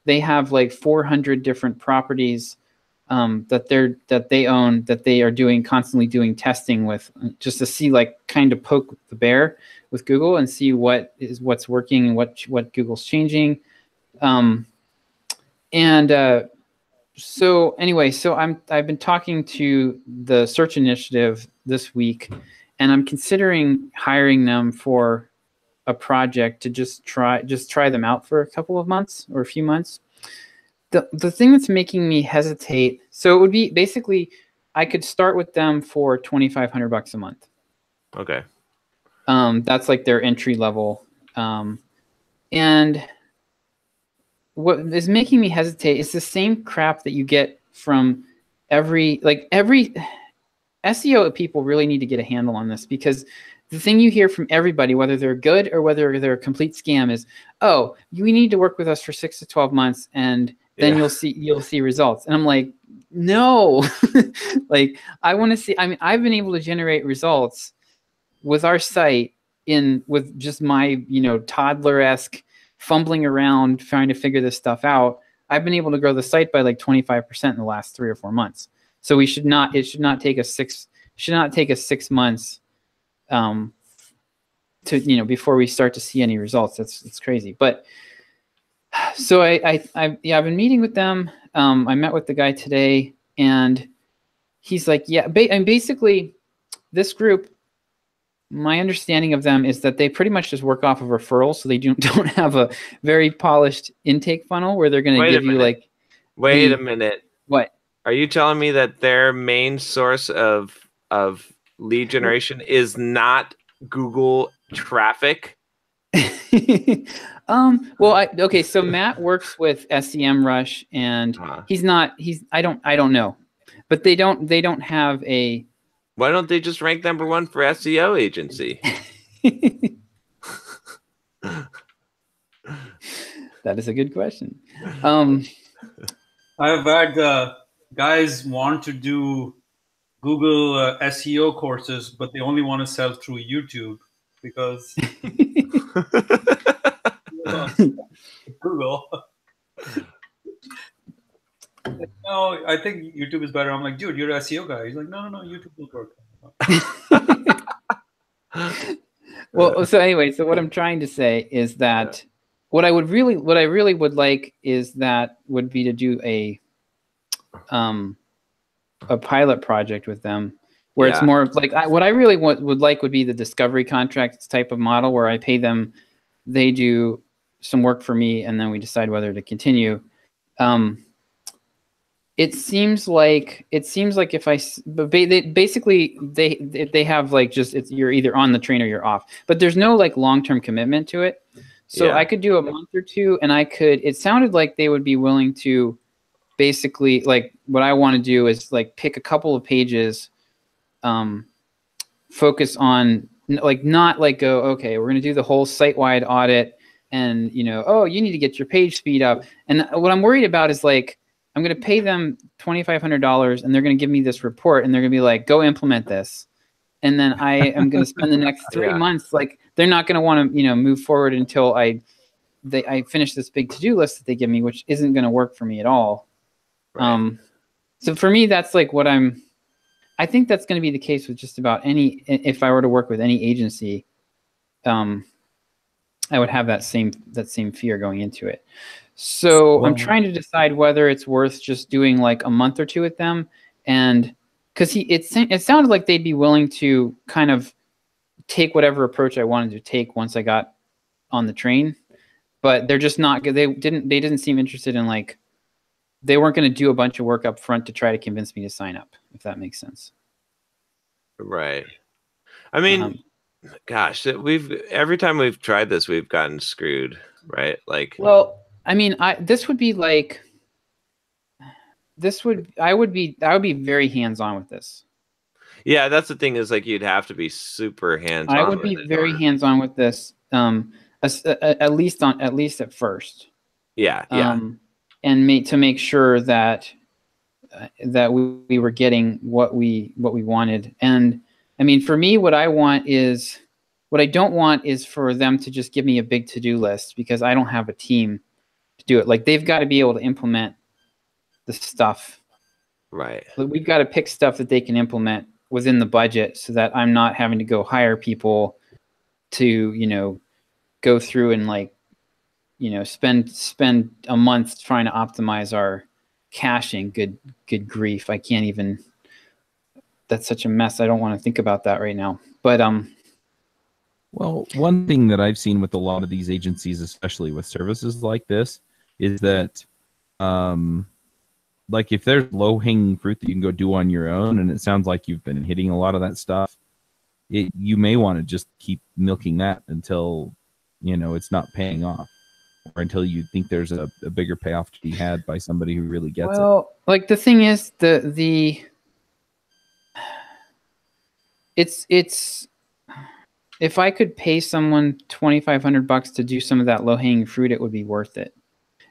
[SPEAKER 3] they have like 400 different properties that they own, that they are constantly doing testing with, just to see, like, kind of poke the bear with Google and see what's working and what Google's changing. So anyway, so I've been talking to the Search Initiative this week, and I'm considering hiring them for a project to just try them out for a couple of months or a few months. The thing that's making me hesitate, so it would be basically I could start with them for $2,500 a month.
[SPEAKER 1] Okay.
[SPEAKER 3] That's like their entry level. And what is making me hesitate is the same crap that you get from every SEO people really need to get a handle on this, because the thing you hear from everybody, whether they're good or whether they're a complete scam, is, oh, you need to work with us for 6 to 12 months and then you'll see results. And I'm like, no, like I want to see, I mean, I've been able to generate results with our site with just my, toddler-esque fumbling around trying to figure this stuff out. I've been able to grow the site by like 25% in the last 3 or 4 months. So it should not take us 6 months to, before we start to see any results. It's crazy. But so I've been meeting with them. I met with the guy today, and he's like, yeah, and basically this group, my understanding of them is that they pretty much just work off of referrals. So they don't have a very polished intake funnel where they're going to give you like.
[SPEAKER 1] Wait a minute.
[SPEAKER 3] What?
[SPEAKER 1] Are you telling me that their main source of lead generation is not Google traffic?
[SPEAKER 3] Okay, so Matt works with SEMrush, and I don't know, but they don't have a.
[SPEAKER 1] Why don't they just rank #1 for SEO agency?
[SPEAKER 3] That is a good question.
[SPEAKER 2] I've had guys want to do Google SEO courses, but they only want to sell through YouTube because Google. No, I think YouTube is better. I'm like, dude, you're an SEO guy. He's like, no, YouTube will work.
[SPEAKER 3] Well, so anyway, so what I'm trying to say is that what I really would like is that would be to do a pilot project with them where it's more like what I really would like would be the discovery contracts type of model where I pay them, they do some work for me, and then we decide whether to continue. It seems like if they have like just you're either on the train or you're off, but there's no like long-term commitment to it. So I could do a month or two, and it sounded like they would be willing to basically, like, what I want to do is like pick a couple of pages, focus on like, not like go, okay, we're going to do the whole site-wide audit and, oh, you need to get your page speed up. And what I'm worried about is like, I'm going to pay them $2,500 and they're going to give me this report and they're going to be like, go implement this. And then I am going to spend the next 3 months, like, they're not going to want to, move forward until I finish this big to-do list that they give me, which isn't going to work for me at all. Right. So for me, that's like I think that's going to be the case with just about if I were to work with any agency, I would have that same fear going into it. So I'm trying to decide whether it's worth just doing like a month or two with them, and because it sounded like they'd be willing to kind of take whatever approach I wanted to take once I got on the train, but they're just not. They didn't seem interested in, like, they weren't going to do a bunch of work up front to try to convince me to sign up, if that makes sense.
[SPEAKER 1] Right. I mean, gosh, every time we've tried this, we've gotten screwed, right? Like,
[SPEAKER 3] well, I mean, I would be very hands-on with this.
[SPEAKER 1] Yeah, that's the thing, is like you'd have to be super hands-on.
[SPEAKER 3] I would be very hands-on with this, at least at first.
[SPEAKER 1] Yeah.
[SPEAKER 3] And to make sure that we were getting what we wanted. And I mean, for me, what I don't want is for them to just give me a big to-do list, because I don't have a team to do it. Like, they've got to be able to implement the stuff.
[SPEAKER 1] Right.
[SPEAKER 3] We've got to pick stuff that they can implement within the budget, so that I'm not having to go hire people to, go through and, like, spend a month trying to optimize our caching. Good grief. I can't even, that's such a mess. I don't want to think about that right now. But
[SPEAKER 4] well, one thing that I've seen with a lot of these agencies, especially with services like this, is that like if there's low-hanging fruit that you can go do on your own, and it sounds like you've been hitting a lot of that stuff, you may want to just keep milking that until, you know, it's not paying off, or until you think there's a bigger payoff to be had by somebody who really gets it.
[SPEAKER 3] Well, like the thing is, it's if I could pay someone $2,500 to do some of that low-hanging fruit, it would be worth it.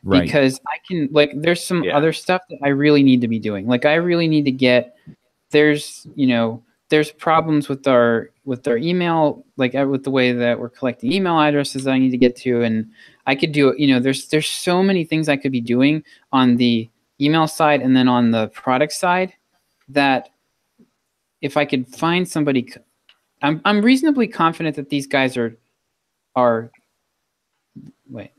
[SPEAKER 3] Right. Because I can, like, there's some other stuff that I really need to be doing. Like, I really need to get, there's problems with our email, like with the way that we're collecting email addresses that I need to get to. And I could do, there's so many things I could be doing on the email side and then on the product side that if I could find somebody, I'm reasonably confident that these guys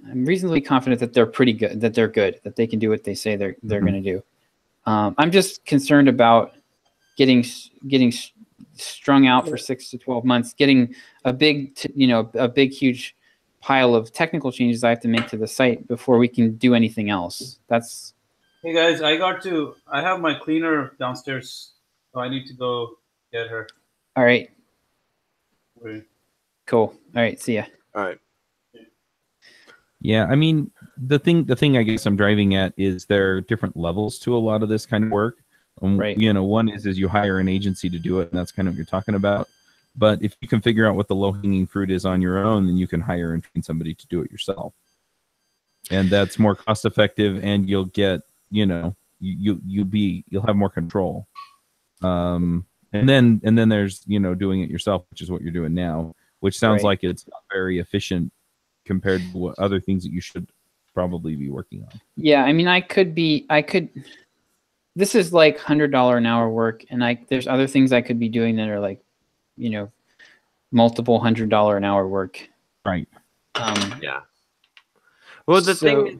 [SPEAKER 3] I'm reasonably confident that they're pretty good, that they're good, that they can do what they say they're going to do. I'm just concerned about getting strung out for 6 to 12 months, getting a big, huge pile of technical changes I have to make to the site before we can do anything else. That's.
[SPEAKER 2] Hey guys, I have my cleaner downstairs, so I need to go get her.
[SPEAKER 3] All right.
[SPEAKER 2] Okay.
[SPEAKER 3] Cool. All right. See ya.
[SPEAKER 1] All right.
[SPEAKER 4] Yeah, I mean, the thing I guess I'm driving at is there are different levels to a lot of this kind of work.
[SPEAKER 3] Right.
[SPEAKER 4] One is you hire an agency to do it, and that's kind of what you're talking about. But if you can figure out what the low-hanging fruit is on your own, then you can hire and train somebody to do it yourself. And that's more cost-effective, and you'll get, you'll have more control. And then there's, doing it yourself, which is what you're doing now, which sounds like it's not very efficient compared to what other things that you should probably be working on.
[SPEAKER 3] Yeah, I mean, this is like $100 an hour work, and there's other things I could be doing that are like, multiple $100 an hour work.
[SPEAKER 4] Right.
[SPEAKER 1] Yeah. Well, the thing is,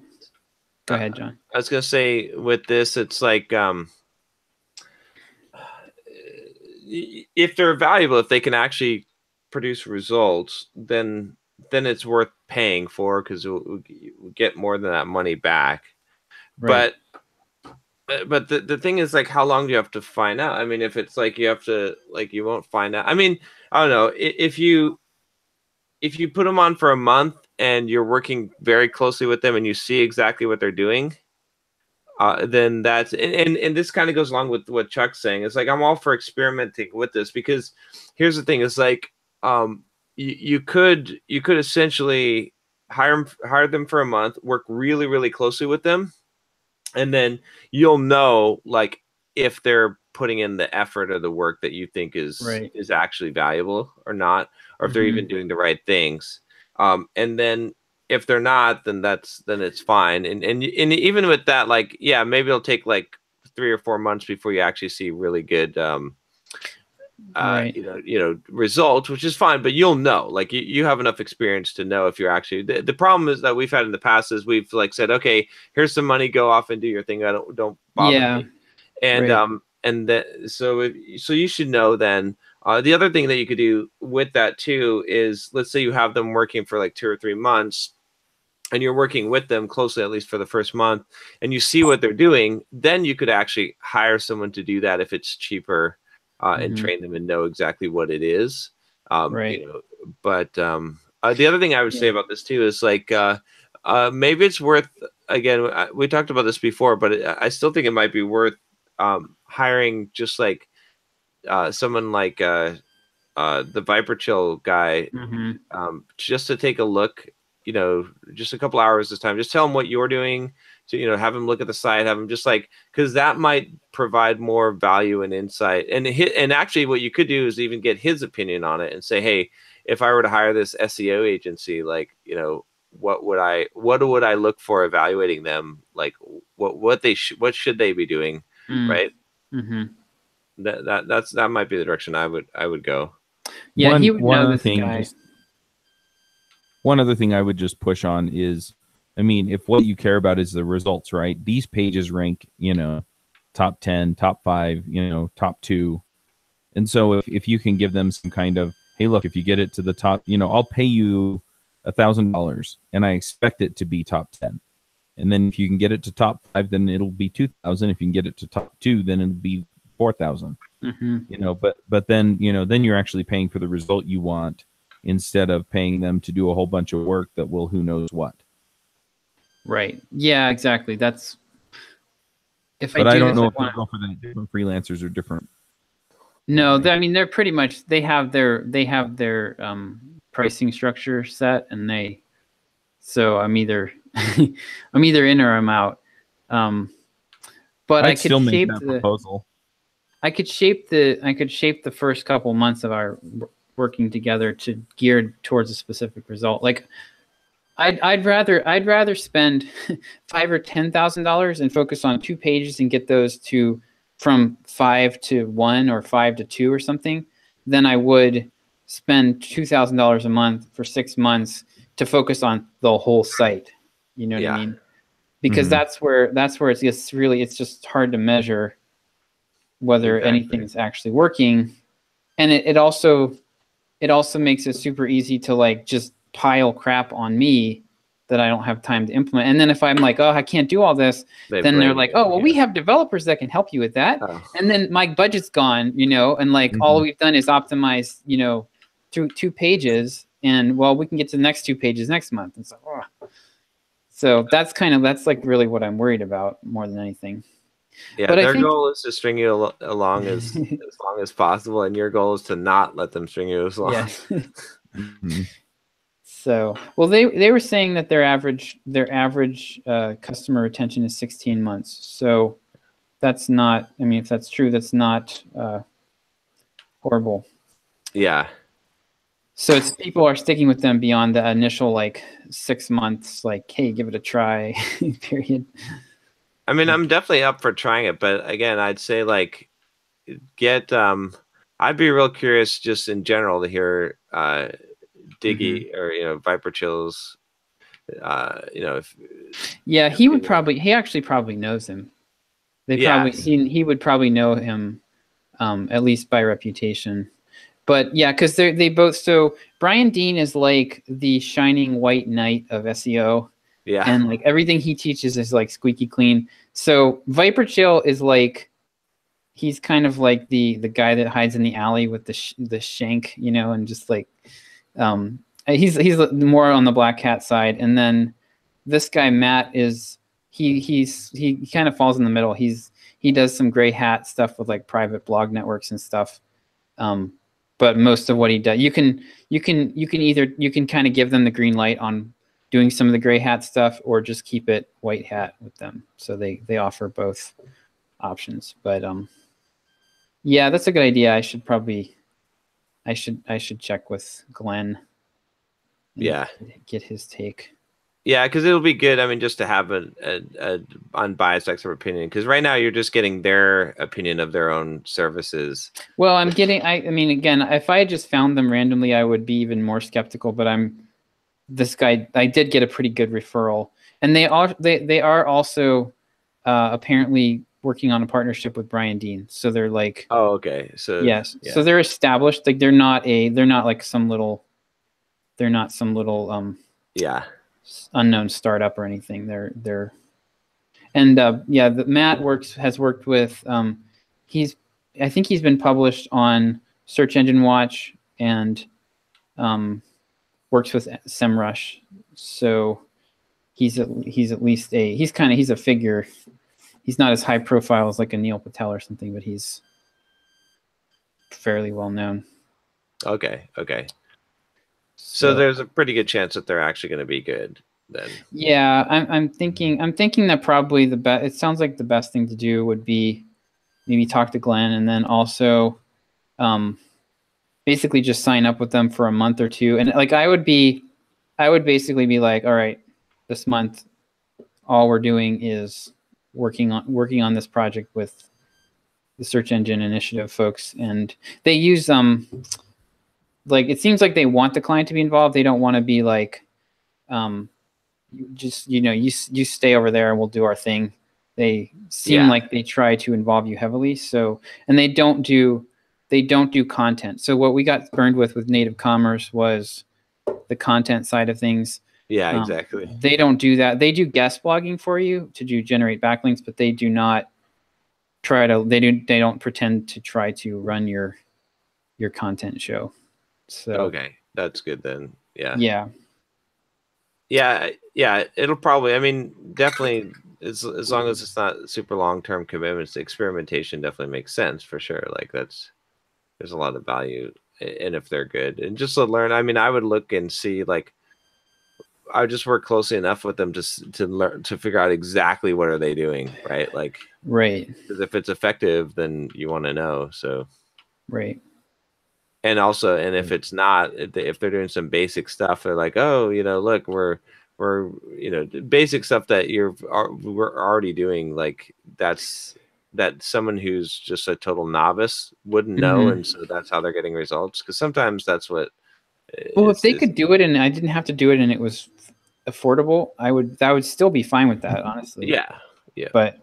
[SPEAKER 3] go ahead, John.
[SPEAKER 1] I was going to say with this, it's like, if they're valuable, if they can actually produce results, then it's worth paying for, because we'll get more than that money back. Right. But the thing is, like, how long do you have to find out? I mean, if it's like you won't find out. I mean, I don't know. If you put them on for a month and you're working very closely with them and you see exactly what they're doing, then that's and this kind of goes along with what Chuck's saying. It's like, I'm all for experimenting with this, because here's the thing: it's like you could essentially hire them for a month, work really, really closely with them, and then you'll know, like, if they're putting in the effort or the work that you think is actually valuable or not, or if they're even doing the right things. And then if they're not, then it's fine. And even with that, like, yeah, maybe it'll take like 3 or 4 months before you actually see really good results, which is fine, but you'll know, like, you have enough experience to know if you're actually, the problem is that we've had in the past is we've like said, okay, here's some money, go off and do your thing, don't bother me. And so you should know then. The other thing that you could do with that too is, let's say you have them working for like 2 or 3 months, and you're working with them closely, at least for the first month, and you see what they're doing, then you could actually hire someone to do that if it's cheaper. And train them and know exactly what it is. But the other thing I would say about this too is, like, maybe it's worth, again, we talked about this before, but I still think it might be worth hiring just like someone like the ViperChill guy, just to take a look, just a couple hours this time, just tell him what you're doing. To, have him look at the site, have him just like, because that might provide more value and insight. And actually what you could do is even get his opinion on it and say, hey, if I were to hire this SEO agency, like, what would I look for evaluating them? Like, what should they be doing? Right. That might be the direction I would go.
[SPEAKER 3] Yeah. One
[SPEAKER 4] other thing I would just push on is, I mean, if what you care about is the results, right? These pages rank, top 10, top 5, top 2 And so if you can give them some kind of, hey, look, if you get it to the top, I'll pay you $1,000 and I expect it to be top 10. And then if you can get it to top 5, then it'll be 2,000. If you can get it to top 2, then it'll be 4,000. But then, then you're actually paying for the result you want instead of paying them to do a whole bunch of work that will who knows what.
[SPEAKER 3] Right. Yeah, exactly. That's
[SPEAKER 4] but I don't know if they go for the different freelancers or different.
[SPEAKER 3] No, I mean, they're pretty much, they have their pricing structure set, and so I'm either I'm either in or I'm out. But I could
[SPEAKER 4] still make
[SPEAKER 3] shape
[SPEAKER 4] that proposal.
[SPEAKER 3] I could shape the first couple months of our working together to geared towards a specific result. Like I'd rather spend $5,000 or $10,000 and focus on 2 pages and get those from 5 to 1 or 5 to 2 or something than I would spend $2,000 a month for 6 months to focus on the whole site. You know what I mean? Because that's where it's just hard to measure whether anything's actually working. And it also makes it super easy to like just pile crap on me that I don't have time to implement. And then if I'm like, oh, I can't do all this, then they're like, oh, well, we have developers that can help you with that. Oh. And then my budget's gone, and like all we've done is optimize, 2 pages, and well, we can get to the next 2 pages next month. And so that's like really what I'm worried about more than anything.
[SPEAKER 1] Yeah, but their goal is to string you along as long as possible, and your goal is to not let them string you as long.
[SPEAKER 3] Yes. So, well, they were saying that their average customer retention is 16 months. So that's not, I mean, if that's true, that's not horrible.
[SPEAKER 1] Yeah.
[SPEAKER 3] So it's people are sticking with them beyond the initial like 6 months, like, hey, give it a try period.
[SPEAKER 1] I mean, I'm definitely up for trying it, but again, I'd say like I'd be real curious just in general to hear Diggy or Viper Chill's if
[SPEAKER 3] he actually probably knows him. He would probably know him at least by reputation. But yeah, because they both, so Brian Dean is like the shining white knight of SEO.
[SPEAKER 1] Yeah.
[SPEAKER 3] And like everything he teaches is like squeaky clean. So Viper Chill is like, he's kind of like the guy that hides in the alley with the shank, and just like he's more on the black hat side. And then this guy Matt is he kind of falls in the middle. He does some gray hat stuff with like private blog networks and stuff. But most of what he does, you can kind of give them the green light on doing some of the gray hat stuff, or just keep it white hat with them. So they offer both options. But yeah, that's a good idea. I should check with Glenn.
[SPEAKER 1] Yeah,
[SPEAKER 3] get his take.
[SPEAKER 1] Yeah, because it'll be good. I mean, just to have an unbiased expert opinion. Because right now you're just getting their opinion of their own services.
[SPEAKER 3] Well, I mean, again, if I had just found them randomly, I would be even more skeptical. But I did get a pretty good referral, and they are also apparently working on a partnership with Brian Dean. So they're like,
[SPEAKER 1] oh, okay. So
[SPEAKER 3] yes, yeah. So they're established. Like they're not some little
[SPEAKER 1] yeah,
[SPEAKER 3] unknown startup or anything. They're and Matt has worked with I think he's been published on Search Engine Watch and works with SEMrush. So he's at least he's a figure. He's not as high profile as like a Neil Patel or something, but he's fairly well known.
[SPEAKER 1] Okay. So there's a pretty good chance that they're actually going to be good then.
[SPEAKER 3] Yeah, I'm thinking that probably it sounds like the best thing to do would be maybe talk to Glenn, and then also basically just sign up with them for a month or two. And like I would basically be like, all right, this month all we're doing is working on this project with the Search Engine Initiative folks, and they use like it seems like they want the client to be involved. They don't want to be like you stay over there and we'll do our thing. They seem like they try to involve you heavily. So, and they don't do they don't do content. So what we got burned with Native Commerce was the content side of things.
[SPEAKER 1] Yeah, exactly.
[SPEAKER 3] They don't do that. They do guest blogging for you to generate backlinks, but they do not try to. They don't pretend to try to run your content show. So
[SPEAKER 1] okay, that's good then. Yeah.
[SPEAKER 3] Yeah.
[SPEAKER 1] It'll probably. I mean, definitely. As long as it's not super long-term commitments, experimentation definitely makes sense for sure. Like there's a lot of value, and if they're good, and just to learn. I mean, I would look and see like. I would just work closely enough with them to learn to figure out exactly what are they doing, right? Like,
[SPEAKER 3] right.
[SPEAKER 1] Because if it's effective, then you want to know. So,
[SPEAKER 3] right.
[SPEAKER 1] And also, and if it's not, if they're doing some basic stuff, they're like, oh, look, we're basic stuff that we're already doing. Like that someone who's just a total novice wouldn't know, and so that's how they're getting results. Because sometimes that's what.
[SPEAKER 3] Well, if they could do it and I didn't have to do it and it was affordable, that would still be fine with that, honestly.
[SPEAKER 1] Yeah.
[SPEAKER 3] But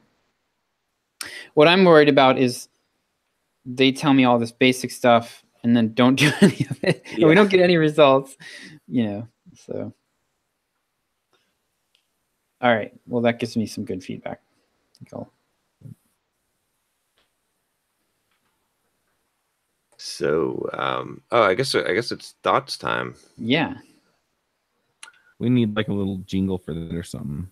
[SPEAKER 3] what I'm worried about is they tell me all this basic stuff and then don't do any of it. Yeah. And we don't get any results, so. All right. Well, that gives me some good feedback. Cool.
[SPEAKER 1] So, I guess it's thoughts time.
[SPEAKER 3] Yeah.
[SPEAKER 4] We need like a little jingle for that or something.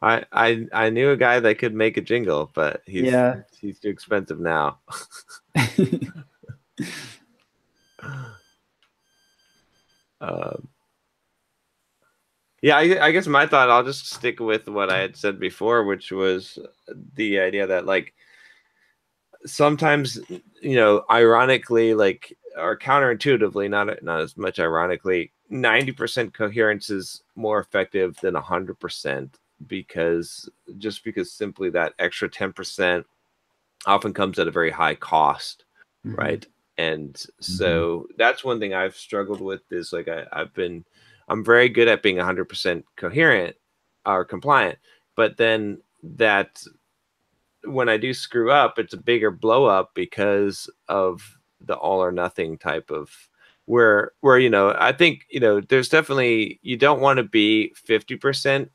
[SPEAKER 1] I knew a guy that could make a jingle, but he's too expensive now. I guess my thought, I'll just stick with what I had said before, which was the idea that like sometimes, ironically, like, or counterintuitively, not as much ironically, 90% coherence is more effective than 100% because simply that extra 10% often comes at a very high cost, right? And so that's one thing I've struggled with is like I'm very good at being 100% coherent or compliant, but then that when I do screw up, it's a bigger blow up because of the all or nothing type of where I think there's definitely, you don't want to be 50%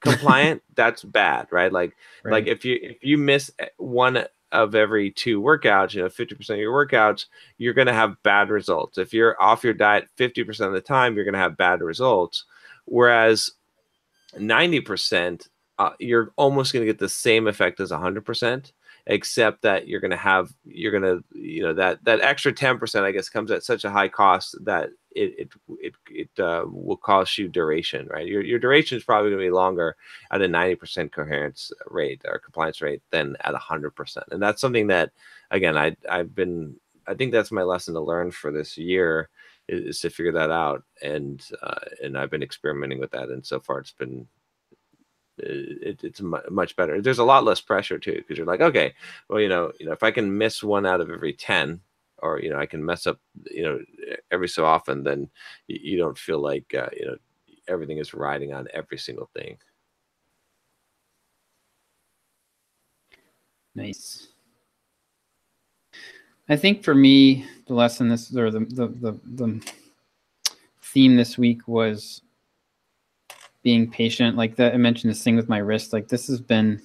[SPEAKER 1] compliant. That's bad, right? Like if you miss one of every 2 workouts, 50% of your workouts, you're going to have bad results. If you're off your diet 50% of the time, you're going to have bad results. Whereas 90%, you're almost going to get the same effect as 100%, except that that extra 10%, I guess, comes at such a high cost that it will cost you duration, right? Your duration is probably going to be longer at a 90% coherence rate or compliance rate than at 100%. And that's something that, again, I think that's my lesson to learn for this year is to figure that out. And I've been experimenting with that. And so far it's been, it's much better. There's a lot less pressure too, because you're like, okay, well, if I can miss 1 out of every 10, or I can mess up, every so often, then you don't feel like everything is riding on every single thing.
[SPEAKER 3] Nice. I think for me, the lesson the theme this week was being patient. Like that, I mentioned this thing with my wrist. Like this has been.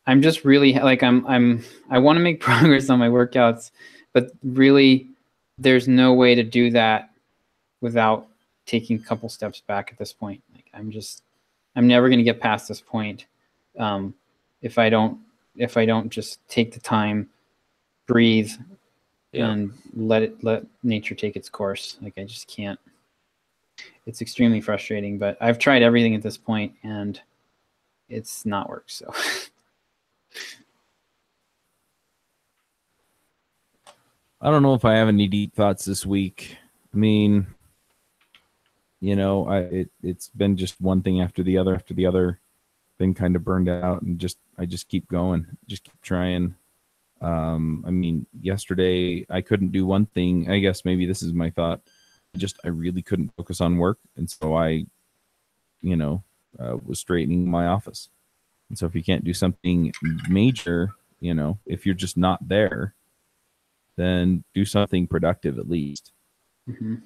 [SPEAKER 3] I'm just really like I want to make progress on my workouts, but really, there's no way to do that without taking a couple steps back at this point. Like I'm never going to get past this point if I don't just take the time, breathe, and let nature take its course. Like I just can't. It's extremely frustrating, but I've tried everything at this point and it's not worked. So.
[SPEAKER 4] I don't know if I have any deep thoughts this week. I mean, it's been just one thing after the other, been kind of burned out, and I just keep going, just keep trying. I mean, yesterday I couldn't do one thing. I guess maybe this is my thought. I really couldn't focus on work, and so I, was straightening my office. And so if you can't do something major, you know, if you're just not there, then do something productive at least.
[SPEAKER 3] Mm-hmm.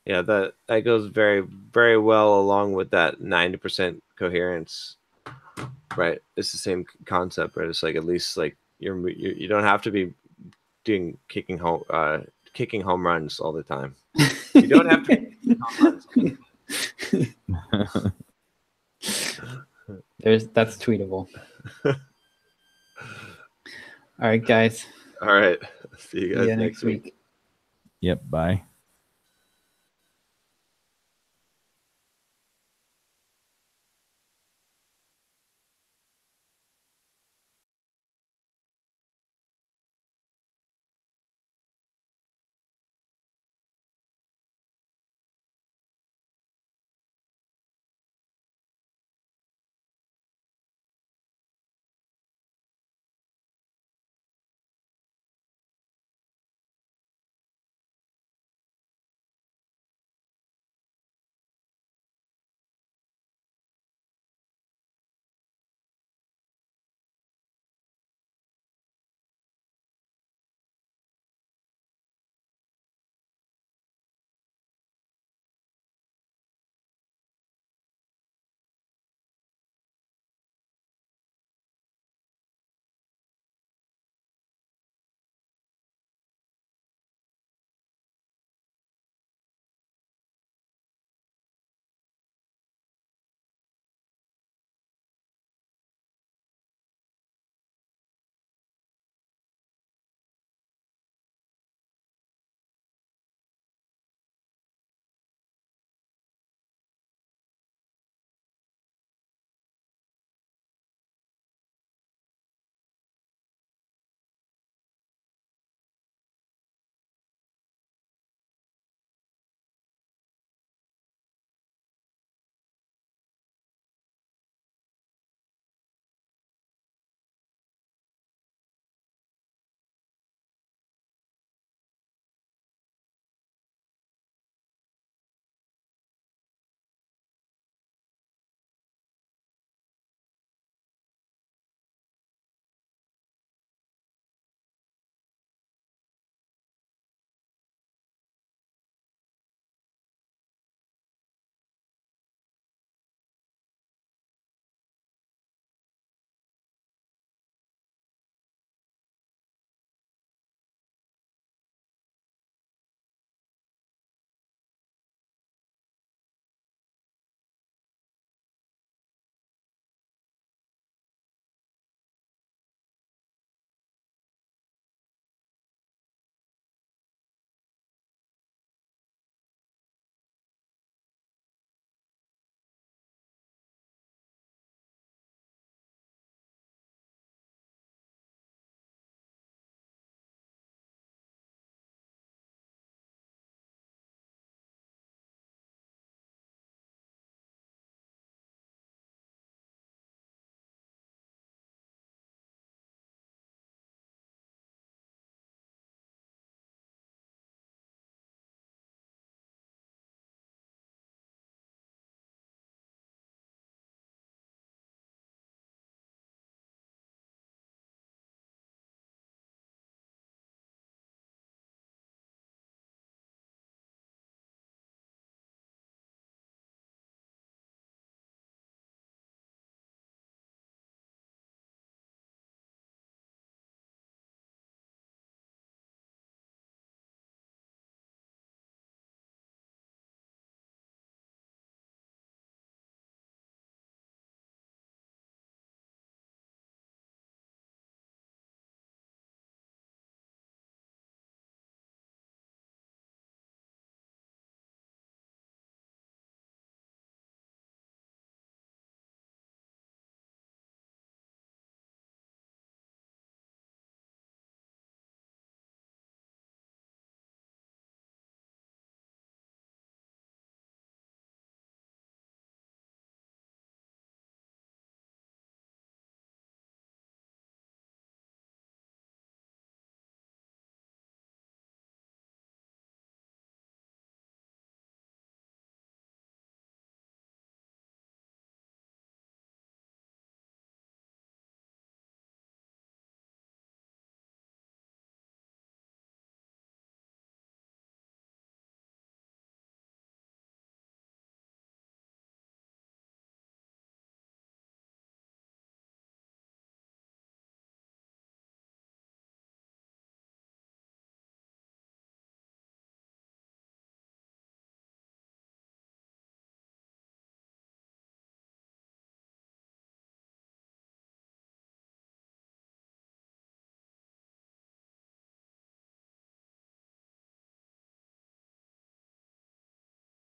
[SPEAKER 1] Yeah, that goes very, very well along with that 90% coherence, right? It's the same concept, right? It's like at least like you don't have to be doing kicking home runs all the time. You don't have to be kicking home runs.
[SPEAKER 3] That's tweetable. All right, guys.
[SPEAKER 1] All right. See you guys next week.
[SPEAKER 4] Yep. Bye.